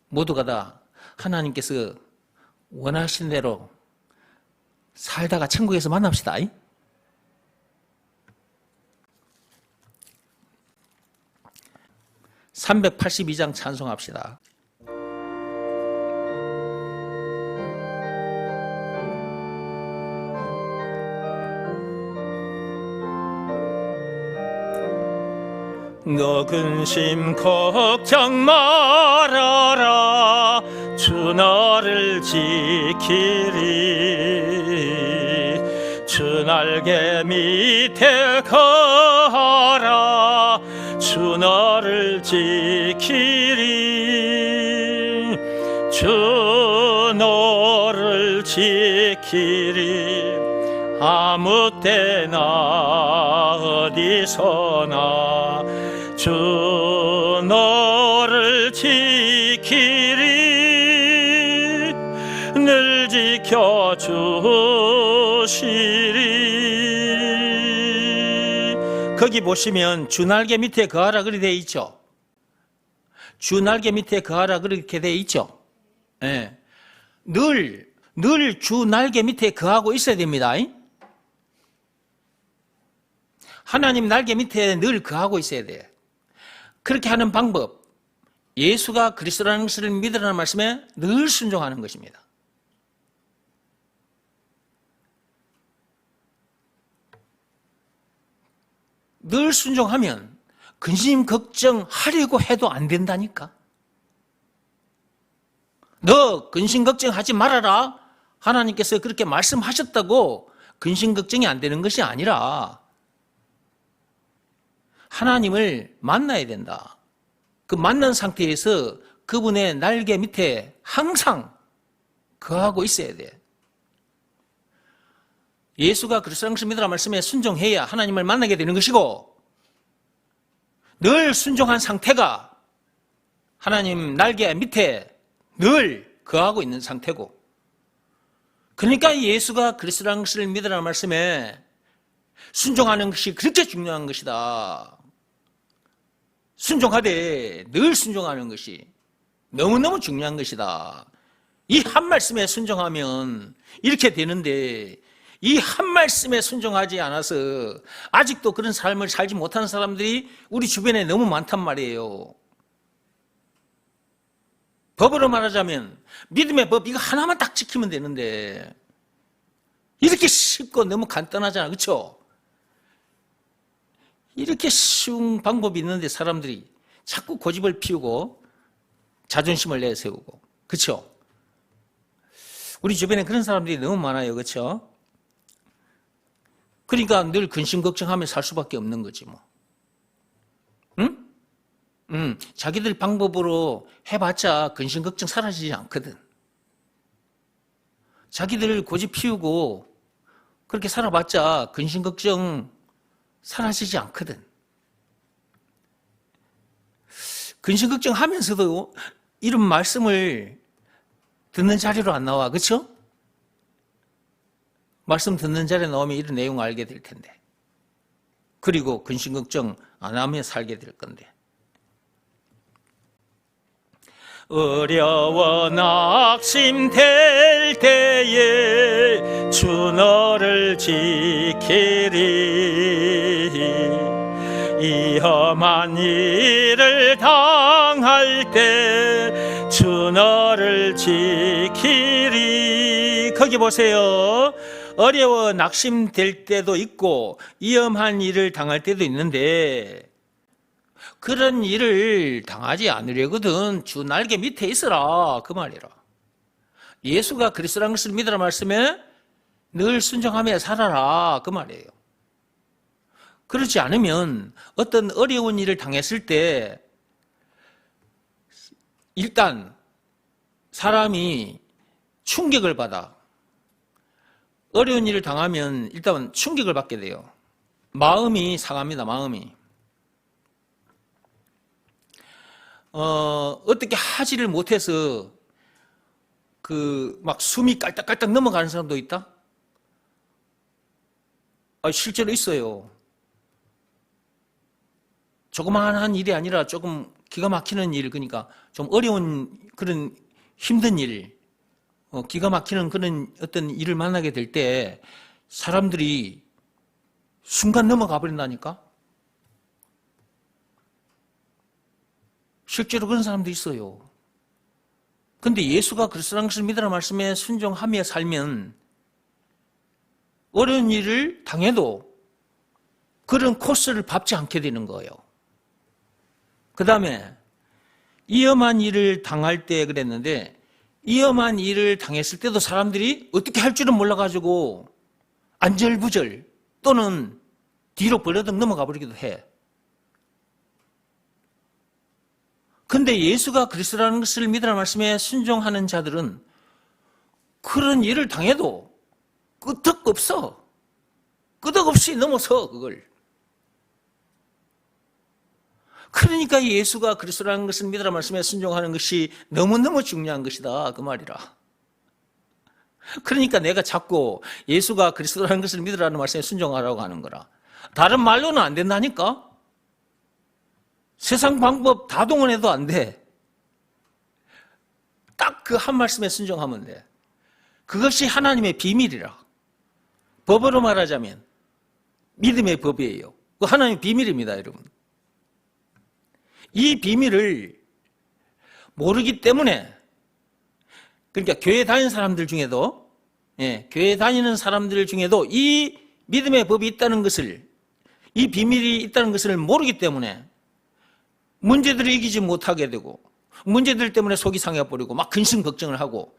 모두가 다 하나님께서 원하신 대로 살다가 천국에서 만납시다. 382장 찬송합시다. 너 근심 걱정 말아라. 주 너를 지키리. 주 날개 밑에 거하라. 주 너를 지키리. 주 너를 지키리. 아무 때나 어디서나 주 너를 지키리. 늘 지켜주시리. 거기 보시면 주 날개 밑에 거하라 그렇게 되어 있죠. 주 날개 밑에 거하라 그렇게 되어 있죠. 네. 늘 주 날개 밑에 거하고 있어야 됩니다. 하나님 날개 밑에 늘 거하고 있어야 돼요. 그렇게 하는 방법, 예수가 그리스도라는 것을 믿으라는 말씀에 늘 순종하는 것입니다. 늘 순종하면 근심 걱정하려고 해도 안 된다니까. 너 근심 걱정하지 말아라. 하나님께서 그렇게 말씀하셨다고 근심 걱정이 안 되는 것이 아니라 하나님을 만나야 된다. 그 만난 상태에서 그분의 날개 밑에 항상 거하고 있어야 돼. 예수가 그리스도라는 것을 믿으라 말씀에 순종해야 하나님을 만나게 되는 것이고, 늘 순종한 상태가 하나님 날개 밑에 늘 거하고 있는 상태고, 그러니까 예수가 그리스도라는 것을 믿으라는 말씀에 순종하는 것이 그렇게 중요한 것이다. 순종하되 늘 순종하는 것이 너무너무 중요한 것이다. 이 한 말씀에 순종하면 이렇게 되는데 이 한 말씀에 순종하지 않아서 아직도 그런 삶을 살지 못하는 사람들이 우리 주변에 너무 많단 말이에요. 법으로 말하자면 믿음의 법 이거 하나만 딱 지키면 되는데 이렇게 쉽고 너무 간단하잖아. 그렇죠? 이렇게 쉬운 방법이 있는데 사람들이 자꾸 고집을 피우고 자존심을 내세우고, 그렇죠? 우리 주변에 그런 사람들이 너무 많아요. 그렇죠? 그러니까 늘 근심 걱정하며 살 수밖에 없는 거지 뭐. 응? 자기들 방법으로 해봤자 근심 걱정 사라지지 않거든. 자기들 고집 피우고 그렇게 살아봤자 근심 걱정 사라지지 않거든. 근심 걱정하면서도 이런 말씀을 듣는 자리로 안 나와. 그렇죠? 말씀 듣는 자리에 나오면 이런 내용을 알게 될 텐데. 그리고 근심 걱정 안 하며 살게 될 건데. 어려워 낙심될 때에 주 너를 지키리. 이 험한 일을 당할 때 주 너를 지키리. 거기 보세요. 어려워 낙심될 때도 있고 위험한 일을 당할 때도 있는데 그런 일을 당하지 않으려거든 주 날개 밑에 있어라 그 말이라. 예수가 그리스도라는 것을 믿으라 말씀에 늘 순종하며 살아라 그 말이에요. 그렇지 않으면 어떤 어려운 일을 당했을 때 일단 사람이 충격을 받아. 어려운 일을 당하면 일단 충격을 받게 돼요. 마음이 상합니다. 마음이. 어떻게 하지를 못해서 막 숨이 깔딱깔딱 넘어가는 사람도 있다? 실제로 있어요. 조그마한 일이 아니라 조금 기가 막히는 일, 그러니까 좀 어려운 그런 힘든 일, 기가 막히는 그런 어떤 일을 만나게 될 때 사람들이 순간 넘어가 버린다니까? 실제로 그런 사람도 있어요. 근데 예수가 그리스도라는 것을 믿으라 말씀에 순종하며 살면 어려운 일을 당해도 그런 코스를 밟지 않게 되는 거예요. 그 다음에 위험한 일을 당할 때 그랬는데 위험한 일을 당했을 때도 사람들이 어떻게 할 줄은 몰라가지고 안절부절 또는 뒤로 벌어덩 넘어가 버리기도 해. 근데 예수가 그리스도라는 것을 믿으라 말씀에 순종하는 자들은 그런 일을 당해도 끄떡없어. 끄떡없이 넘어서 그걸. 그러니까 예수가 그리스도라는 것을 믿으라 말씀에 순종하는 것이 너무너무 중요한 것이다 그 말이라. 그러니까 내가 자꾸 예수가 그리스도라는 것을 믿으라는 말씀에 순종하라고 하는 거라. 다른 말로는 안 된다니까. 세상 방법 다 동원해도 안 돼. 딱 그 한 말씀에 순종하면 돼. 그것이 하나님의 비밀이라. 법으로 말하자면 믿음의 법이에요. 그 하나님의 비밀입니다, 여러분. 이 비밀을 모르기 때문에, 그러니까 교회 다니는 사람들 중에도, 교회 다니는 사람들 중에도 이 믿음의 법이 있다는 것을, 이 비밀이 있다는 것을 모르기 때문에 문제들을 이기지 못하게 되고 문제들 때문에 속이 상해버리고 막 근심 걱정을 하고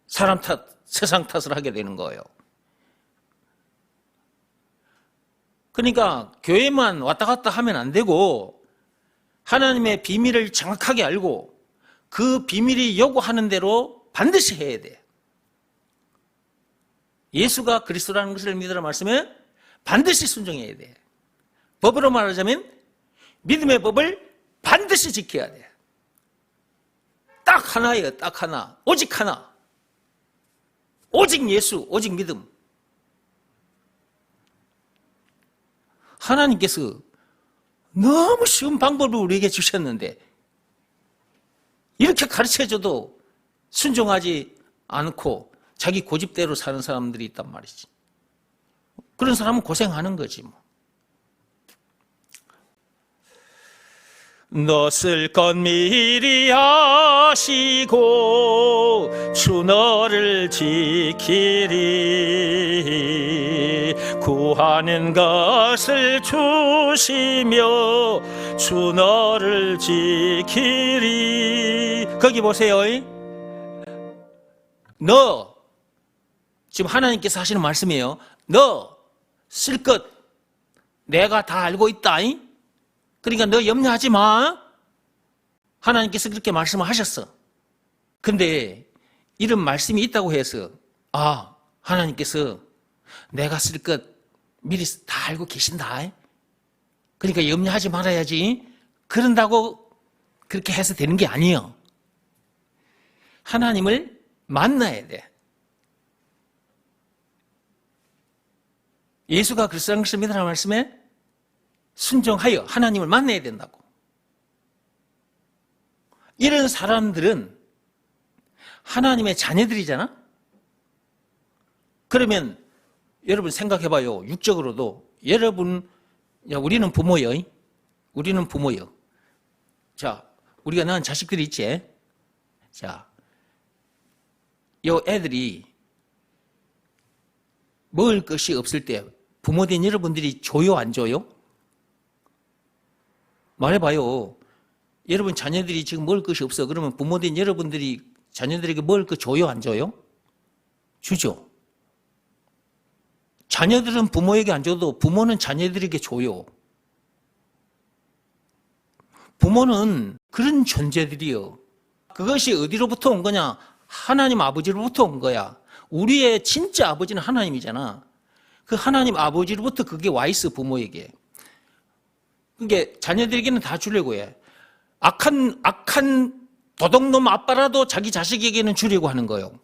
사람 탓, 세상 탓을 하게 되는 거예요. 그러니까 교회만 왔다 갔다 하면 안 되고 하나님의 비밀을 정확하게 알고 그 비밀이 요구하는 대로 반드시 해야 돼. 예수가 그리스도라는 것을 믿으라 말씀에 반드시 순종해야 돼. 법으로 말하자면 믿음의 법을 반드시 지켜야 돼. 딱 하나예요. 딱 하나. 오직 하나. 오직 예수, 오직 믿음. 하나님께서 너무 쉬운 방법을 우리에게 주셨는데 이렇게 가르쳐줘도 순종하지 않고 자기 고집대로 사는 사람들이 있단 말이지. 그런 사람은 고생하는 거지 뭐. 넛을 것 미리 아시고 주 너를 지키리. 구하는 것을 주시며 주 너를 지키리. 거기 보세요. 너, 지금 하나님께서 하시는 말씀이에요. 너 쓸 것 내가 다 알고 있다. 그러니까 너 염려하지 마. 하나님께서 그렇게 말씀을 하셨어. 근데 이런 말씀이 있다고 해서 하나님께서 내가 쓸 것 미리 다 알고 계신다. 그러니까 염려하지 말아야지. 그런다고 그렇게 해서 되는 게 아니에요. 하나님을 만나야 돼. 예수가 그리스도라는 것을 믿으라는 말씀에 순종하여 하나님을 만나야 된다고. 이런 사람들은 하나님의 자녀들이잖아. 그러면 여러분 생각해봐요. 육적으로도 우리는 부모요. 우리는 부모요. 자, 우리가 낳은 자식들이 있지. 자, 요 애들이 먹을 것이 없을 때 부모된 여러분들이 줘요, 안 줘요? 말해봐요. 여러분 자녀들이 지금 먹을 것이 없어. 그러면 부모된 여러분들이 자녀들에게 먹을 거 줘요, 안 줘요? 주죠. 자녀들은 부모에게 안 줘도 부모는 자녀들에게 줘요. 부모는 그런 존재들이요. 그것이 어디로부터 온 거냐? 하나님 아버지로부터 온 거야. 우리의 진짜 아버지는 하나님이잖아. 그 하나님 아버지로부터 그게 와 있어, 부모에게. 그게 자녀들에게는 다 주려고 해. 악한 도둑놈 아빠라도 자기 자식에게는 주려고 하는 거예요.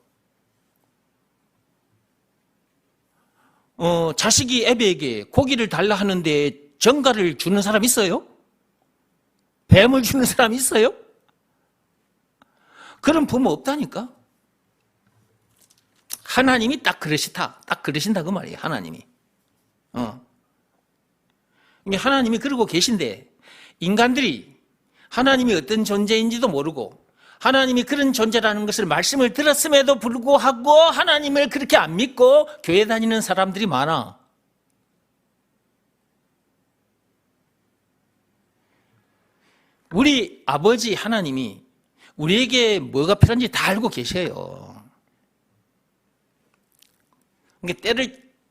자식이 애비에게 고기를 달라 하는데 정갈을 주는 사람 있어요? 뱀을 주는 사람 있어요? 그런 부모 없다니까? 하나님이 딱 그러시다. 딱 그러신다 그 말이에요. 하나님이. 하나님이 그러고 계신데 인간들이 하나님이 어떤 존재인지도 모르고 하나님이 그런 존재라는 것을 말씀을 들었음에도 불구하고 하나님을 그렇게 안 믿고 교회 다니는 사람들이 많아. 우리 아버지 하나님이 우리에게 뭐가 필요한지 다 알고 계셔요.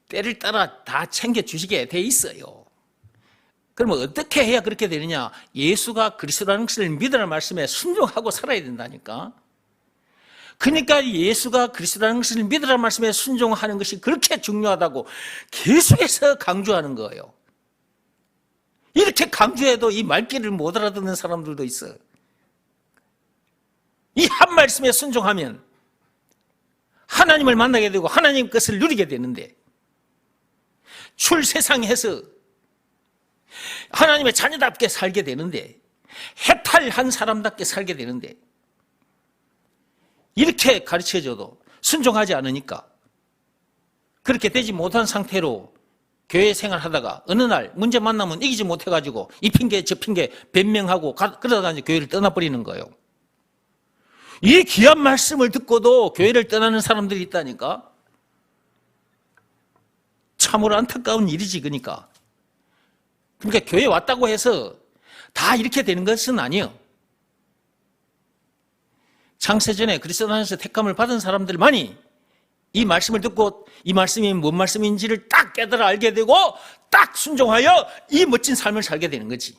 때를 따라 다 챙겨주시게 돼 있어요. 그러면 어떻게 해야 그렇게 되느냐? 예수가 그리스도라는 것을 믿으라는 말씀에 순종하고 살아야 된다니까. 그러니까 예수가 그리스도라는 것을 믿으라는 말씀에 순종하는 것이 그렇게 중요하다고 계속해서 강조하는 거예요. 이렇게 강조해도 이 말귀를 못 알아듣는 사람들도 있어요. 이 한 말씀에 순종하면 하나님을 만나게 되고 하나님 것을 누리게 되는데 출세상에서 하나님의 자녀답게 살게 되는데 해탈한 사람답게 살게 되는데 이렇게 가르쳐줘도 순종하지 않으니까 그렇게 되지 못한 상태로 교회 생활하다가 어느 날 문제 만나면 이기지 못해가지고 이 핑계 저 핑계 변명하고 그러다가 이제 교회를 떠나버리는 거예요. 이 귀한 말씀을 듣고도 교회를 떠나는 사람들이 있다니까. 참으로 안타까운 일이지. 그러니까 교회 왔다고 해서 다 이렇게 되는 것은 아니에요. 창세전에 그리스도 안에서 택함을 받은 사람들만이 이 말씀을 듣고 이 말씀이 뭔 말씀인지를 딱 깨달아 알게 되고 딱 순종하여 이 멋진 삶을 살게 되는 거지.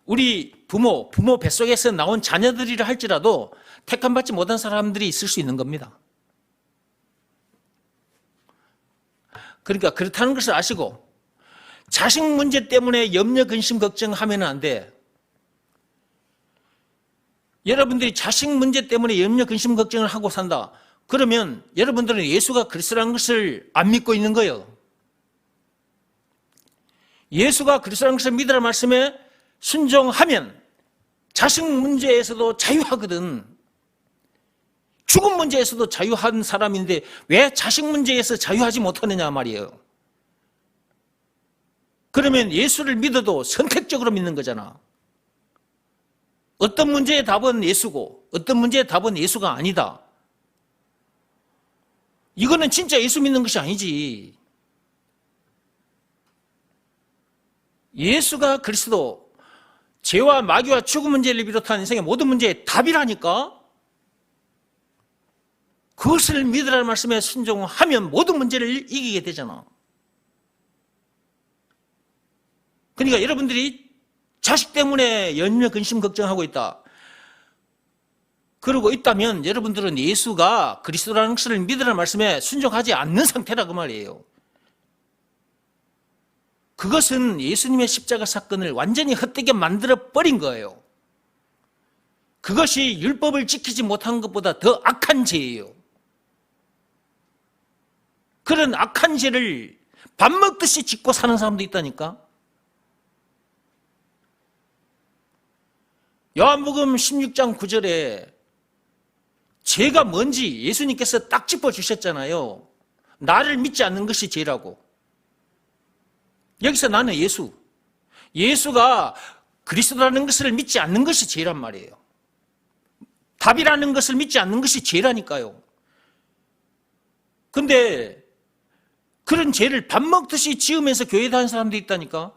우리 부모 뱃속에서 나온 자녀들이라 할지라도 택함받지 못한 사람들이 있을 수 있는 겁니다. 그러니까 그렇다는 것을 아시고 자식 문제 때문에 염려, 근심, 걱정하면 안 돼. 여러분들이 자식 문제 때문에 염려, 근심, 걱정을 하고 산다. 그러면 여러분들은 예수가 그리스도라는 것을 안 믿고 있는 거예요. 예수가 그리스도라는 것을 믿으라 말씀에 순종하면 자식 문제에서도 자유하거든. 죽음 문제에서도 자유한 사람인데 왜 자식 문제에서 자유하지 못하느냐 말이에요. 그러면 예수를 믿어도 선택적으로 믿는 거잖아. 어떤 문제의 답은 예수고 어떤 문제의 답은 예수가 아니다. 이거는 진짜 예수 믿는 것이 아니지. 예수가 그리스도, 죄와 마귀와 죽음 문제를 비롯한 인생의 모든 문제의 답이라니까. 그것을 믿으라는 말씀에 순종하면 모든 문제를 이기게 되잖아. 그러니까 여러분들이 자식 때문에 연며 근심 걱정하고 있다. 그러고 있다면 여러분들은 예수가 그리스도라는 것을 믿으라는 말씀에 순종하지 않는 상태라 그 말이에요. 그것은 예수님의 십자가 사건을 완전히 헛되게 만들어 버린 거예요. 그것이 율법을 지키지 못한 것보다 더 악한 죄예요. 그런 악한 죄를 밥 먹듯이 짓고 사는 사람도 있다니까. 요한복음 16장 9절에 죄가 뭔지 예수님께서 딱 짚어주셨잖아요. 나를 믿지 않는 것이 죄라고. 여기서 나는 예수가 그리스도라는 것을 믿지 않는 것이 죄란 말이에요. 답이라는 것을 믿지 않는 것이 죄라니까요. 근데 그런 죄를 밥 먹듯이 지으면서 교회 다니는 사람도 있다니까.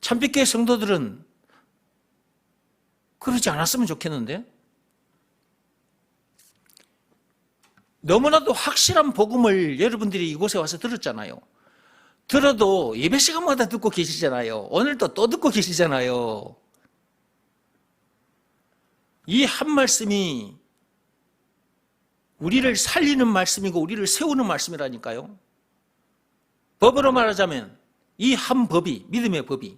참빛교회 성도들은 그러지 않았으면 좋겠는데. 너무나도 확실한 복음을 여러분들이 이곳에 와서 들었잖아요. 들어도 예배 시간마다 듣고 계시잖아요. 오늘도 또 듣고 계시잖아요. 이 한 말씀이 우리를 살리는 말씀이고 우리를 세우는 말씀이라니까요. 법으로 말하자면 이 한 법이, 믿음의 법이,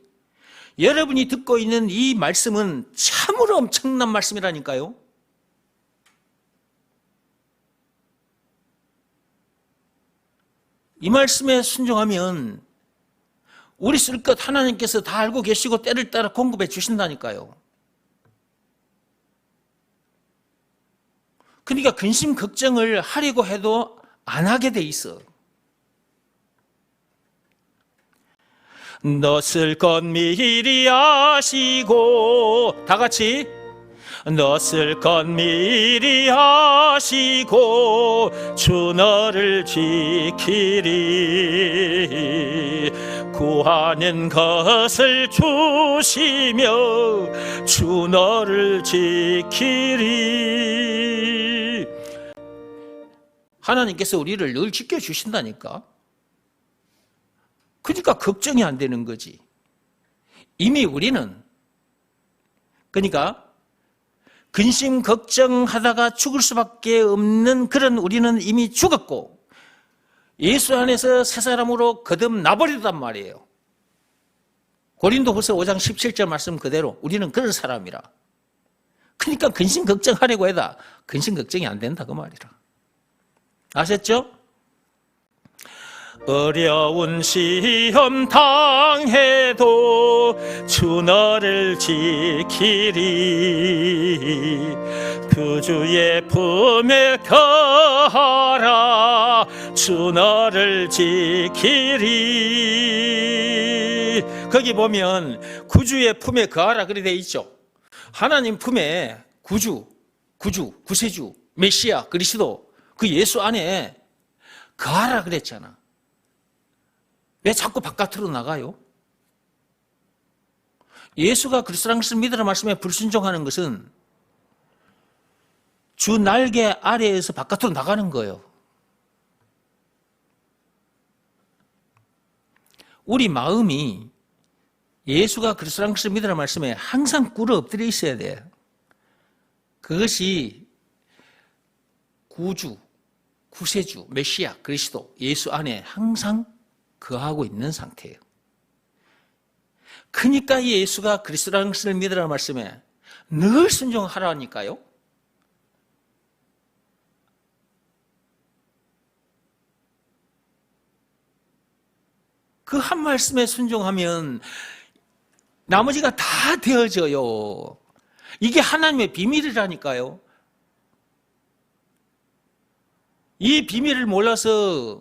여러분이 듣고 있는 이 말씀은 참으로 엄청난 말씀이라니까요. 이 말씀에 순종하면 우리 쓸 것 하나님께서 다 알고 계시고 때를 따라 공급해 주신다니까요. 그러니까 근심 걱정을 하려고 해도 안 하게 돼 있어. 너 쓸 것 미리 아시고, 다 같이 너 쓸 것 미리 아시고 주 너를 지키리. 구하는 것을 주시며 주 너를 지키리. 하나님께서 우리를 늘 지켜주신다니까. 그러니까 걱정이 안 되는 거지. 이미 우리는, 그러니까 근심 걱정하다가 죽을 수밖에 없는 그런 우리는 이미 죽었고 예수 안에서 새 사람으로 거듭나버리단 말이에요. 고린도후서 5장 17절 말씀 그대로 우리는 그런 사람이라. 그러니까 근심 걱정하려고 해다 근심 걱정이 안 된다 그 말이라. 아셨죠? 어려운 시험 당해도 주 너를 지키리. 그 주의 품에 거하라. 주 너를 지키리. 거기 보면 구주의 품에 거하라 그렇게 돼 있죠. 하나님 품에 구주, 구세주, 메시아, 그리스도, 그 예수 안에 거하라 그랬잖아. 왜 자꾸 바깥으로 나가요? 예수가 그리스도라는 것을 믿으라 말씀에 불순종하는 것은 주 날개 아래에서 바깥으로 나가는 거예요. 우리 마음이 예수가 그리스도라는 것을 믿으라 말씀에 항상 꿇어 엎드려 있어야 돼. 그것이 구주, 구세주, 메시아, 그리스도, 예수 안에 항상 거하고 있는 상태예요. 그러니까 예수가 그리스도라는 것을 믿으라는 말씀에 늘 순종하라니까요. 그 한 말씀에 순종하면 나머지가 다 되어져요. 이게 하나님의 비밀이라니까요. 이 비밀을 몰라서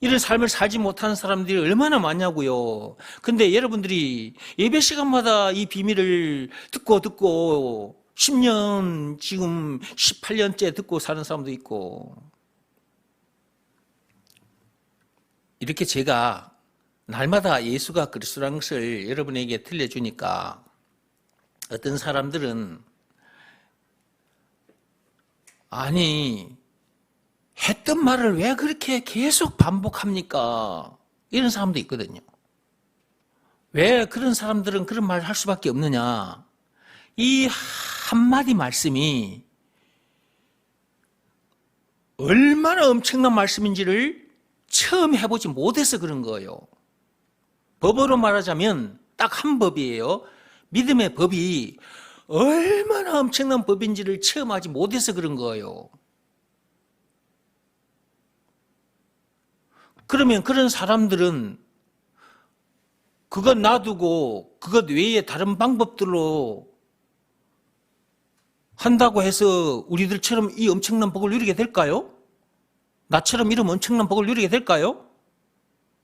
이런 삶을 살지 못하는 사람들이 얼마나 많냐고요. 근데 여러분들이 예배 시간마다 이 비밀을 듣고 10년, 지금 18년째 듣고 사는 사람도 있고, 이렇게 제가 날마다 예수가 그리스도라는 것을 여러분에게 들려주니까 어떤 사람들은 아니 했던 말을 왜 그렇게 계속 반복합니까? 이런 사람도 있거든요. 왜 그런 사람들은 그런 말을 할 수밖에 없느냐? 이 한마디 말씀이 얼마나 엄청난 말씀인지를 처음 해보지 못해서 그런 거예요. 법으로 말하자면 딱 한 법이에요. 믿음의 법이 얼마나 엄청난 법인지를 체험하지 못해서 그런 거예요. 그러면 그런 사람들은 그것 놔두고 그것 외에 다른 방법들로 한다고 해서 우리들처럼 이 엄청난 복을 누리게 될까요? 나처럼 이런 엄청난 복을 누리게 될까요?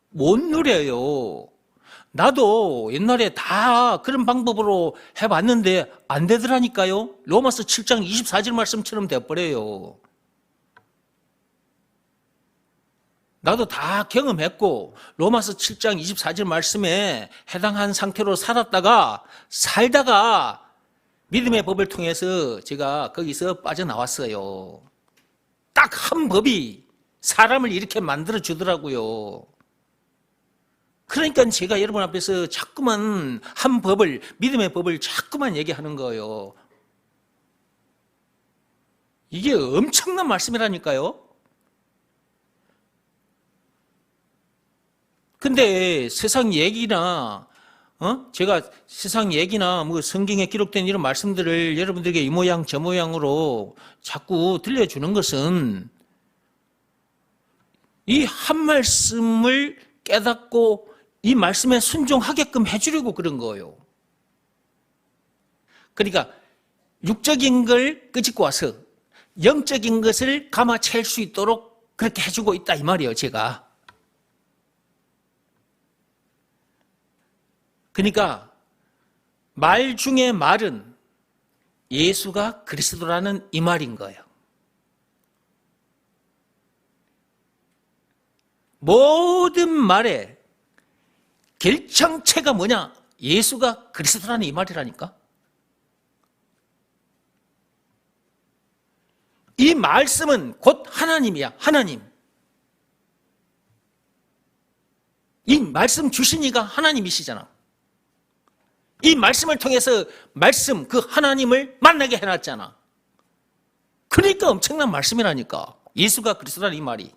못 누려요. 나도 옛날에 다 그런 방법으로 해봤는데 안 되더라니까요. 로마서 7장 24절 말씀처럼 돼버려요. 나도 다 경험했고 로마서 7장 24절 말씀에 해당한 상태로 살다가 믿음의 법을 통해서 제가 거기서 빠져나왔어요. 딱 한 법이 사람을 이렇게 만들어 주더라고요. 그러니까 제가 여러분 앞에서 자꾸만 한 법을, 믿음의 법을 자꾸만 얘기하는 거예요. 이게 엄청난 말씀이라니까요. 근데 세상 얘기나 제가 세상 얘기나 뭐 성경에 기록된 이런 말씀들을 여러분들에게 이 모양 저 모양으로 자꾸 들려주는 것은 이 한 말씀을 깨닫고 이 말씀에 순종하게끔 해주려고 그런 거예요. 그러니까 육적인 걸 끄집고 와서 영적인 것을 감아챌 수 있도록 그렇게 해주고 있다 이 말이에요, 제가. 그러니까 말 중에 말은 예수가 그리스도라는 이 말인 거예요. 모든 말의 결정체가 뭐냐? 예수가 그리스도라는 이 말이라니까. 이 말씀은 곧 하나님이야, 하나님. 이 말씀 주신 이가 하나님이시잖아. 이 말씀을 통해서 말씀, 그 하나님을 만나게 해놨잖아. 그러니까 엄청난 말씀이라니까. 예수가 그리스도라는 이 말이.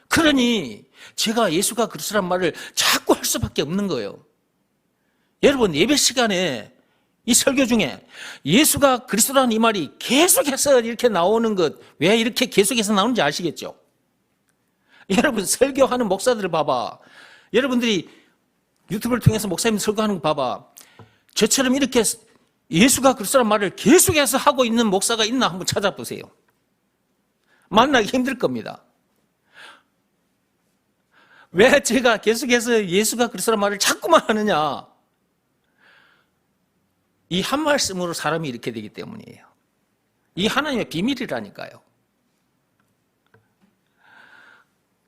그러니 제가 예수가 그리스도라는 말을 자꾸 할 수밖에 없는 거예요. 여러분 예배 시간에 이 설교 중에 예수가 그리스도라는 이 말이 계속해서 이렇게 나오는 것, 왜 이렇게 계속해서 나오는지 아시겠죠? 여러분 설교하는 목사들을 봐봐. 여러분들이 유튜브를 통해서 목사님 설교하는 거 봐봐. 저처럼 이렇게 예수가 그리스도라는 말을 계속해서 하고 있는 목사가 있나 한번 찾아보세요. 만나기 힘들 겁니다. 왜 제가 계속해서 예수가 그리스도라는 말을 자꾸만 하느냐? 이 한 말씀으로 사람이 이렇게 되기 때문이에요. 이 하나님의 비밀이라니까요.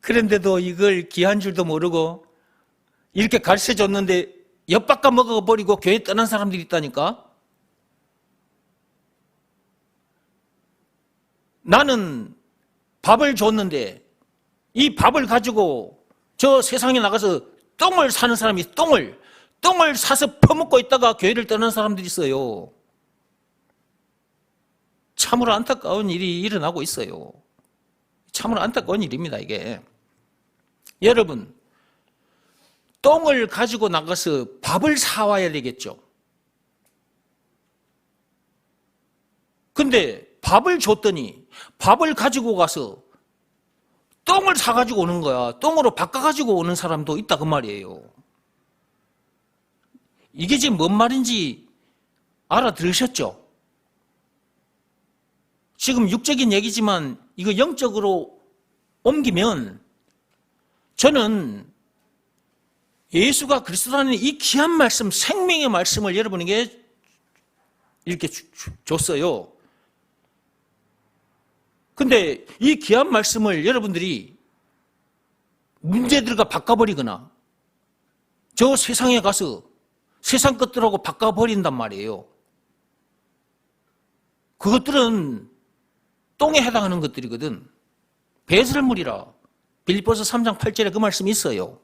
그런데도 이걸 귀한 줄도 모르고 이렇게 가르쳐줬는데 엿바꿔 먹어버리고 교회 떠난 사람들이 있다니까. 나는 밥을 줬는데 이 밥을 가지고 저 세상에 나가서 똥을 사는 사람이 똥을 사서 퍼먹고 있다가 교회를 떠난 사람들이 있어요. 참으로 안타까운 일이 일어나고 있어요. 참으로 안타까운 일입니다, 이게. 여러분, 똥을 가지고 나가서 밥을 사와야 되겠죠. 근데 밥을 줬더니 밥을 가지고 가서 똥을 사가지고 오는 거야. 똥으로 바꿔가지고 오는 사람도 있다 그 말이에요. 이게 지금 뭔 말인지 알아들으셨죠? 지금 육적인 얘기지만 이거 영적으로 옮기면 저는 예수가 그리스도라는 이 귀한 말씀, 생명의 말씀을 여러분에게 이렇게 줬어요. 근데 이 귀한 말씀을 여러분들이 문제들과 바꿔버리거나 저 세상에 가서 세상 것들하고 바꿔버린단 말이에요. 그것들은 똥에 해당하는 것들이거든. 배설물이라. 빌립보서 3장 8절에 그 말씀이 있어요.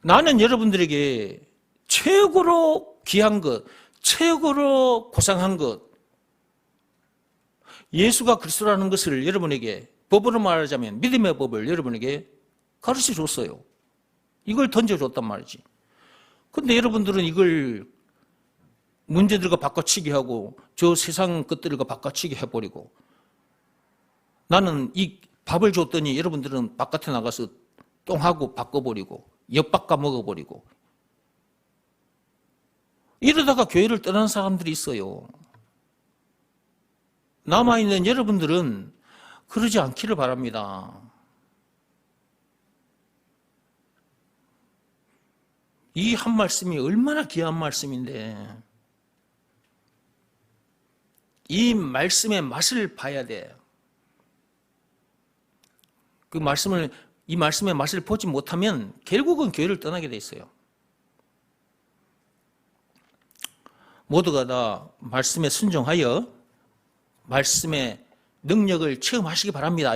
나는 여러분들에게 최고로 귀한 것, 최고로 고상한 것, 예수가 그리스도라는 것을 여러분에게 법으로 말하자면 믿음의 법을 여러분에게 가르쳐 줬어요. 이걸 던져줬단 말이지. 근데 여러분들은 이걸 문제들과 바꿔치기 하고 저 세상 것들과 바꿔치기 해버리고 나는 이 밥을 줬더니 여러분들은 바깥에 나가서 똥하고 바꿔버리고 엿바꿔 먹어버리고 이러다가 교회를 떠나는 사람들이 있어요. 남아있는 여러분들은 그러지 않기를 바랍니다. 이 한 말씀이 얼마나 귀한 말씀인데 이 말씀의 맛을 봐야 돼. 이 말씀의 맛을 보지 못하면 결국은 교회를 떠나게 돼 있어요. 모두가 다 말씀에 순종하여 말씀의 능력을 체험하시기 바랍니다.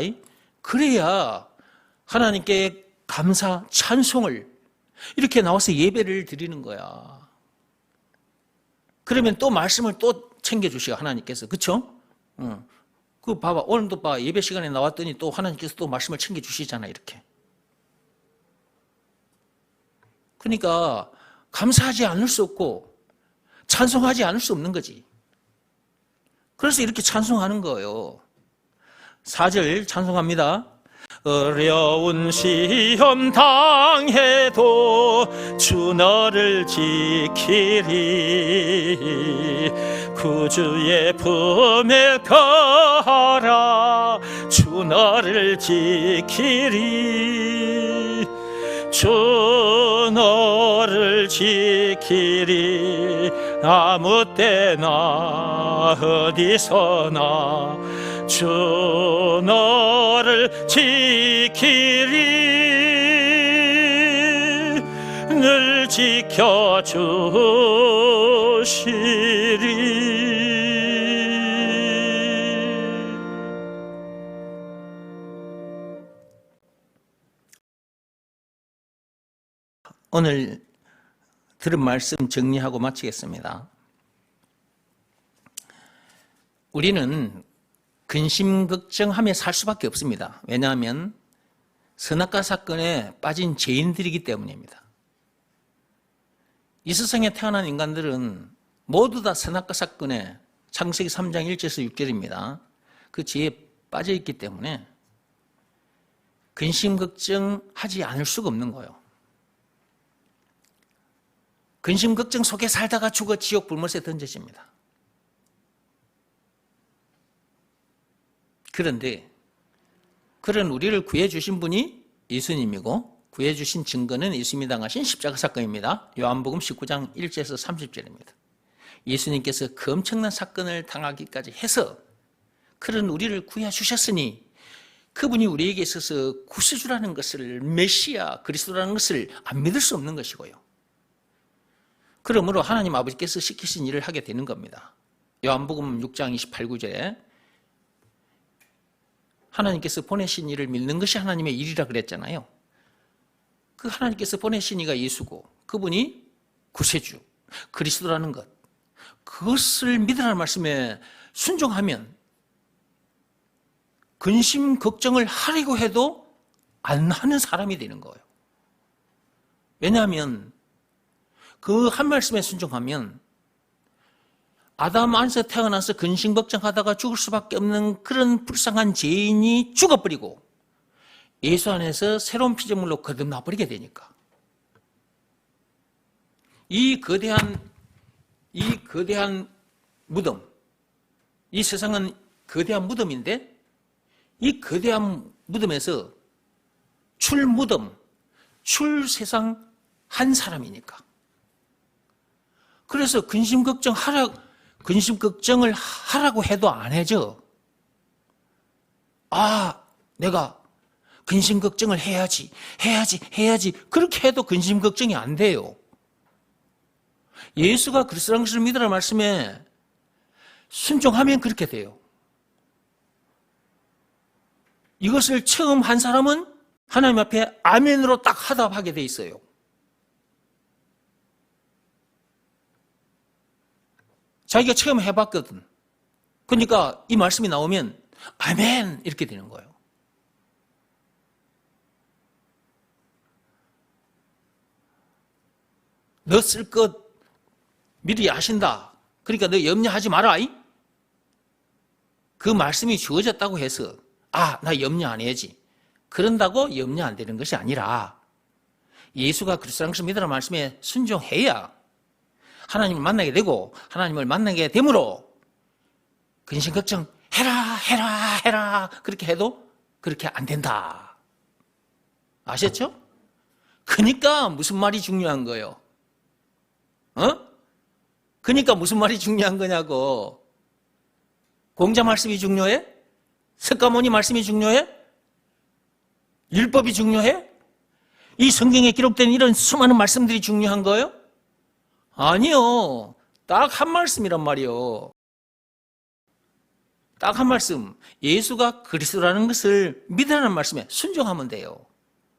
그래야 하나님께 감사, 찬송을 이렇게 나와서 예배를 드리는 거야. 그러면 또 말씀을 또 챙겨주시고 하나님께서. 그쵸? 그 봐봐. 오늘도 봐. 예배 시간에 나왔더니 또 하나님께서 또 말씀을 챙겨주시잖아. 이렇게. 그러니까 감사하지 않을 수 없고 찬송하지 않을 수 없는 거지. 그래서 이렇게 찬송하는 거예요. 4절 찬송합니다. 어려운 시험 당해도 주 너를 지키리. 구주의 품에 거하라. 주 너를 지키리. 주 너를 지키리. 아무 때나 어디서나 주 너를 지키리. 늘 지켜주시리. 오늘 들은 말씀 정리하고 마치겠습니다. 우리는 근심 걱정하며 살 수밖에 없습니다. 왜냐하면 선악과 사건에 빠진 죄인들이기 때문입니다. 이 세상에 태어난 인간들은 모두 다 선악과 사건에 창세기 3장 1절에서 6절입니다. 그 죄에 빠져 있기 때문에 근심 걱정하지 않을 수가 없는 거예요. 근심 걱정 속에 살다가 죽어 지옥 불못에 던져집니다. 그런데 그런 우리를 구해주신 분이 예수님이고 구해주신 증거는 예수님이 당하신 십자가 사건입니다. 요한복음 19장 1절에서 30절입니다. 예수님께서 그 엄청난 사건을 당하기까지 해서 그런 우리를 구해주셨으니 그분이 우리에게 있어서 구세주라는 것을, 메시아 그리스도라는 것을 안 믿을 수 없는 것이고요. 그러므로 하나님 아버지께서 시키신 일을 하게 되는 겁니다. 요한복음 6장 28, 9절에 하나님께서 보내신 이를 믿는 것이 하나님의 일이라 그랬잖아요. 그 하나님께서 보내신 이가 예수고 그분이 구세주, 그리스도라는 것, 그것을 믿으라는 말씀에 순종하면 근심 걱정을 하려고 해도 안 하는 사람이 되는 거예요. 왜냐하면 그 한 말씀에 순종하면 아담 안에서 태어나서 근심걱정하다가 죽을 수밖에 없는 그런 불쌍한 죄인이 죽어버리고 예수 안에서 새로운 피조물로 거듭나버리게 되니까 이 거대한 무덤, 이 세상은 거대한 무덤인데 이 거대한 무덤에서 출세상 한 사람이니까. 그래서 근심 걱정을 하라고 해도 안 해줘. 내가 근심 걱정을 해야지. 그렇게 해도 근심 걱정이 안 돼요. 예수가 그리스도라는 것을 믿으라는 말씀에 순종하면 그렇게 돼요. 이것을 처음 한 사람은 하나님 앞에 아멘으로 딱 화답하게 돼 있어요. 자기가 처음 해봤거든. 그러니까 이 말씀이 나오면 아멘 이렇게 되는 거예요. 너 쓸 것 미리 아신다. 그러니까 너 염려하지 마라. 그 말씀이 주어졌다고 해서 나 염려 안 해야지. 그런다고 염려 안 되는 것이 아니라 예수가 그리스도라는 것을 믿으라는 말씀에 순종해야 하나님을 만나게 되고 하나님을 만나게 되므로 근심 걱정 해라 그렇게 해도 그렇게 안 된다. 아셨죠? 그러니까 무슨 말이 중요한 거예요? 그러니까 무슨 말이 중요한 거냐고. 공자 말씀이 중요해? 석가모니 말씀이 중요해? 율법이 중요해? 이 성경에 기록된 이런 수많은 말씀들이 중요한 거예요? 아니요. 딱 한 말씀이란 말이요. 딱 한 말씀. 예수가 그리스도라는 것을 믿으라는 말씀에 순종하면 돼요.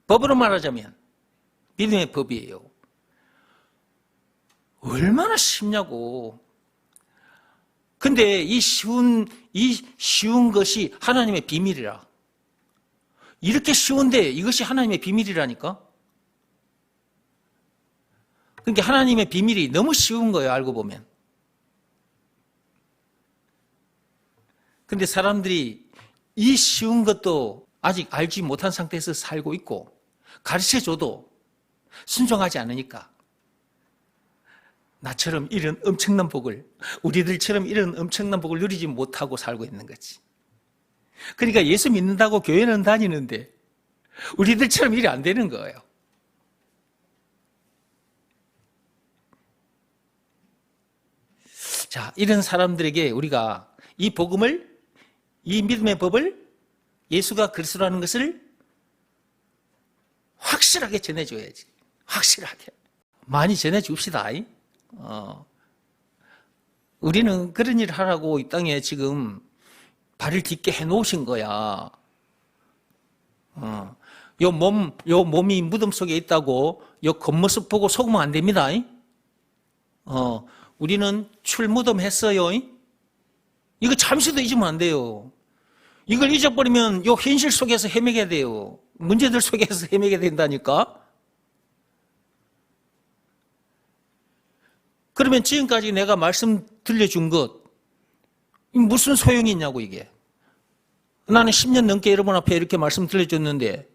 법으로 말하자면 믿음의 법이에요. 얼마나 쉽냐고. 근데 이 쉬운 것이 하나님의 비밀이라. 이렇게 쉬운데 이것이 하나님의 비밀이라니까? 그러니까 하나님의 비밀이 너무 쉬운 거예요, 알고 보면. 근데 사람들이 이 쉬운 것도 아직 알지 못한 상태에서 살고 있고 가르쳐줘도 순종하지 않으니까 나처럼 이런 엄청난 복을, 우리들처럼 이런 엄청난 복을 누리지 못하고 살고 있는 거지. 그러니까 예수 믿는다고 교회는 다니는데 우리들처럼 일이 안 되는 거예요. 자, 이런 사람들에게 우리가 이 복음을, 이 믿음의 법을 예수가 그리스도라는 것을 확실하게 전해줘야지. 확실하게. 많이 전해줍시다. 우리는 그런 일을 하라고 이 땅에 지금 발을 딛게 해놓으신 거야. 요 몸이 무덤 속에 있다고 요 겉모습 보고 속으면 안 됩니다. 우리는 출무덤 했어요. 이거 잠시도 잊으면 안 돼요. 이걸 잊어버리면 요 현실 속에서 헤매게 돼요. 문제들 속에서 헤매게 된다니까. 그러면 지금까지 내가 말씀 들려준 것 무슨 소용이 있냐고. 이게 나는 10년 넘게 여러분 앞에 이렇게 말씀 들려줬는데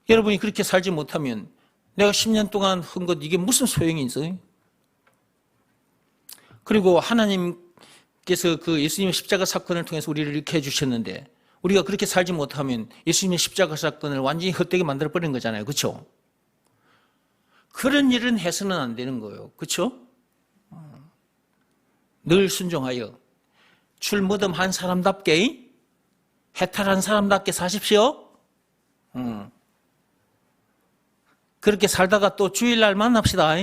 여러분이 그렇게 살지 못하면 내가 10년 동안 한 것 이게 무슨 소용이 있어요? 그리고 하나님께서 그 예수님의 십자가 사건을 통해서 우리를 이렇게 해주셨는데 우리가 그렇게 살지 못하면 예수님의 십자가 사건을 완전히 헛되게 만들어버린 거잖아요. 그렇죠? 그런 일은 해서는 안 되는 거예요. 그렇죠? 늘 순종하여 출무덤한 사람답게, 해탈한 사람답게 사십시오. 그렇게 살다가 또 주일날 만납시다.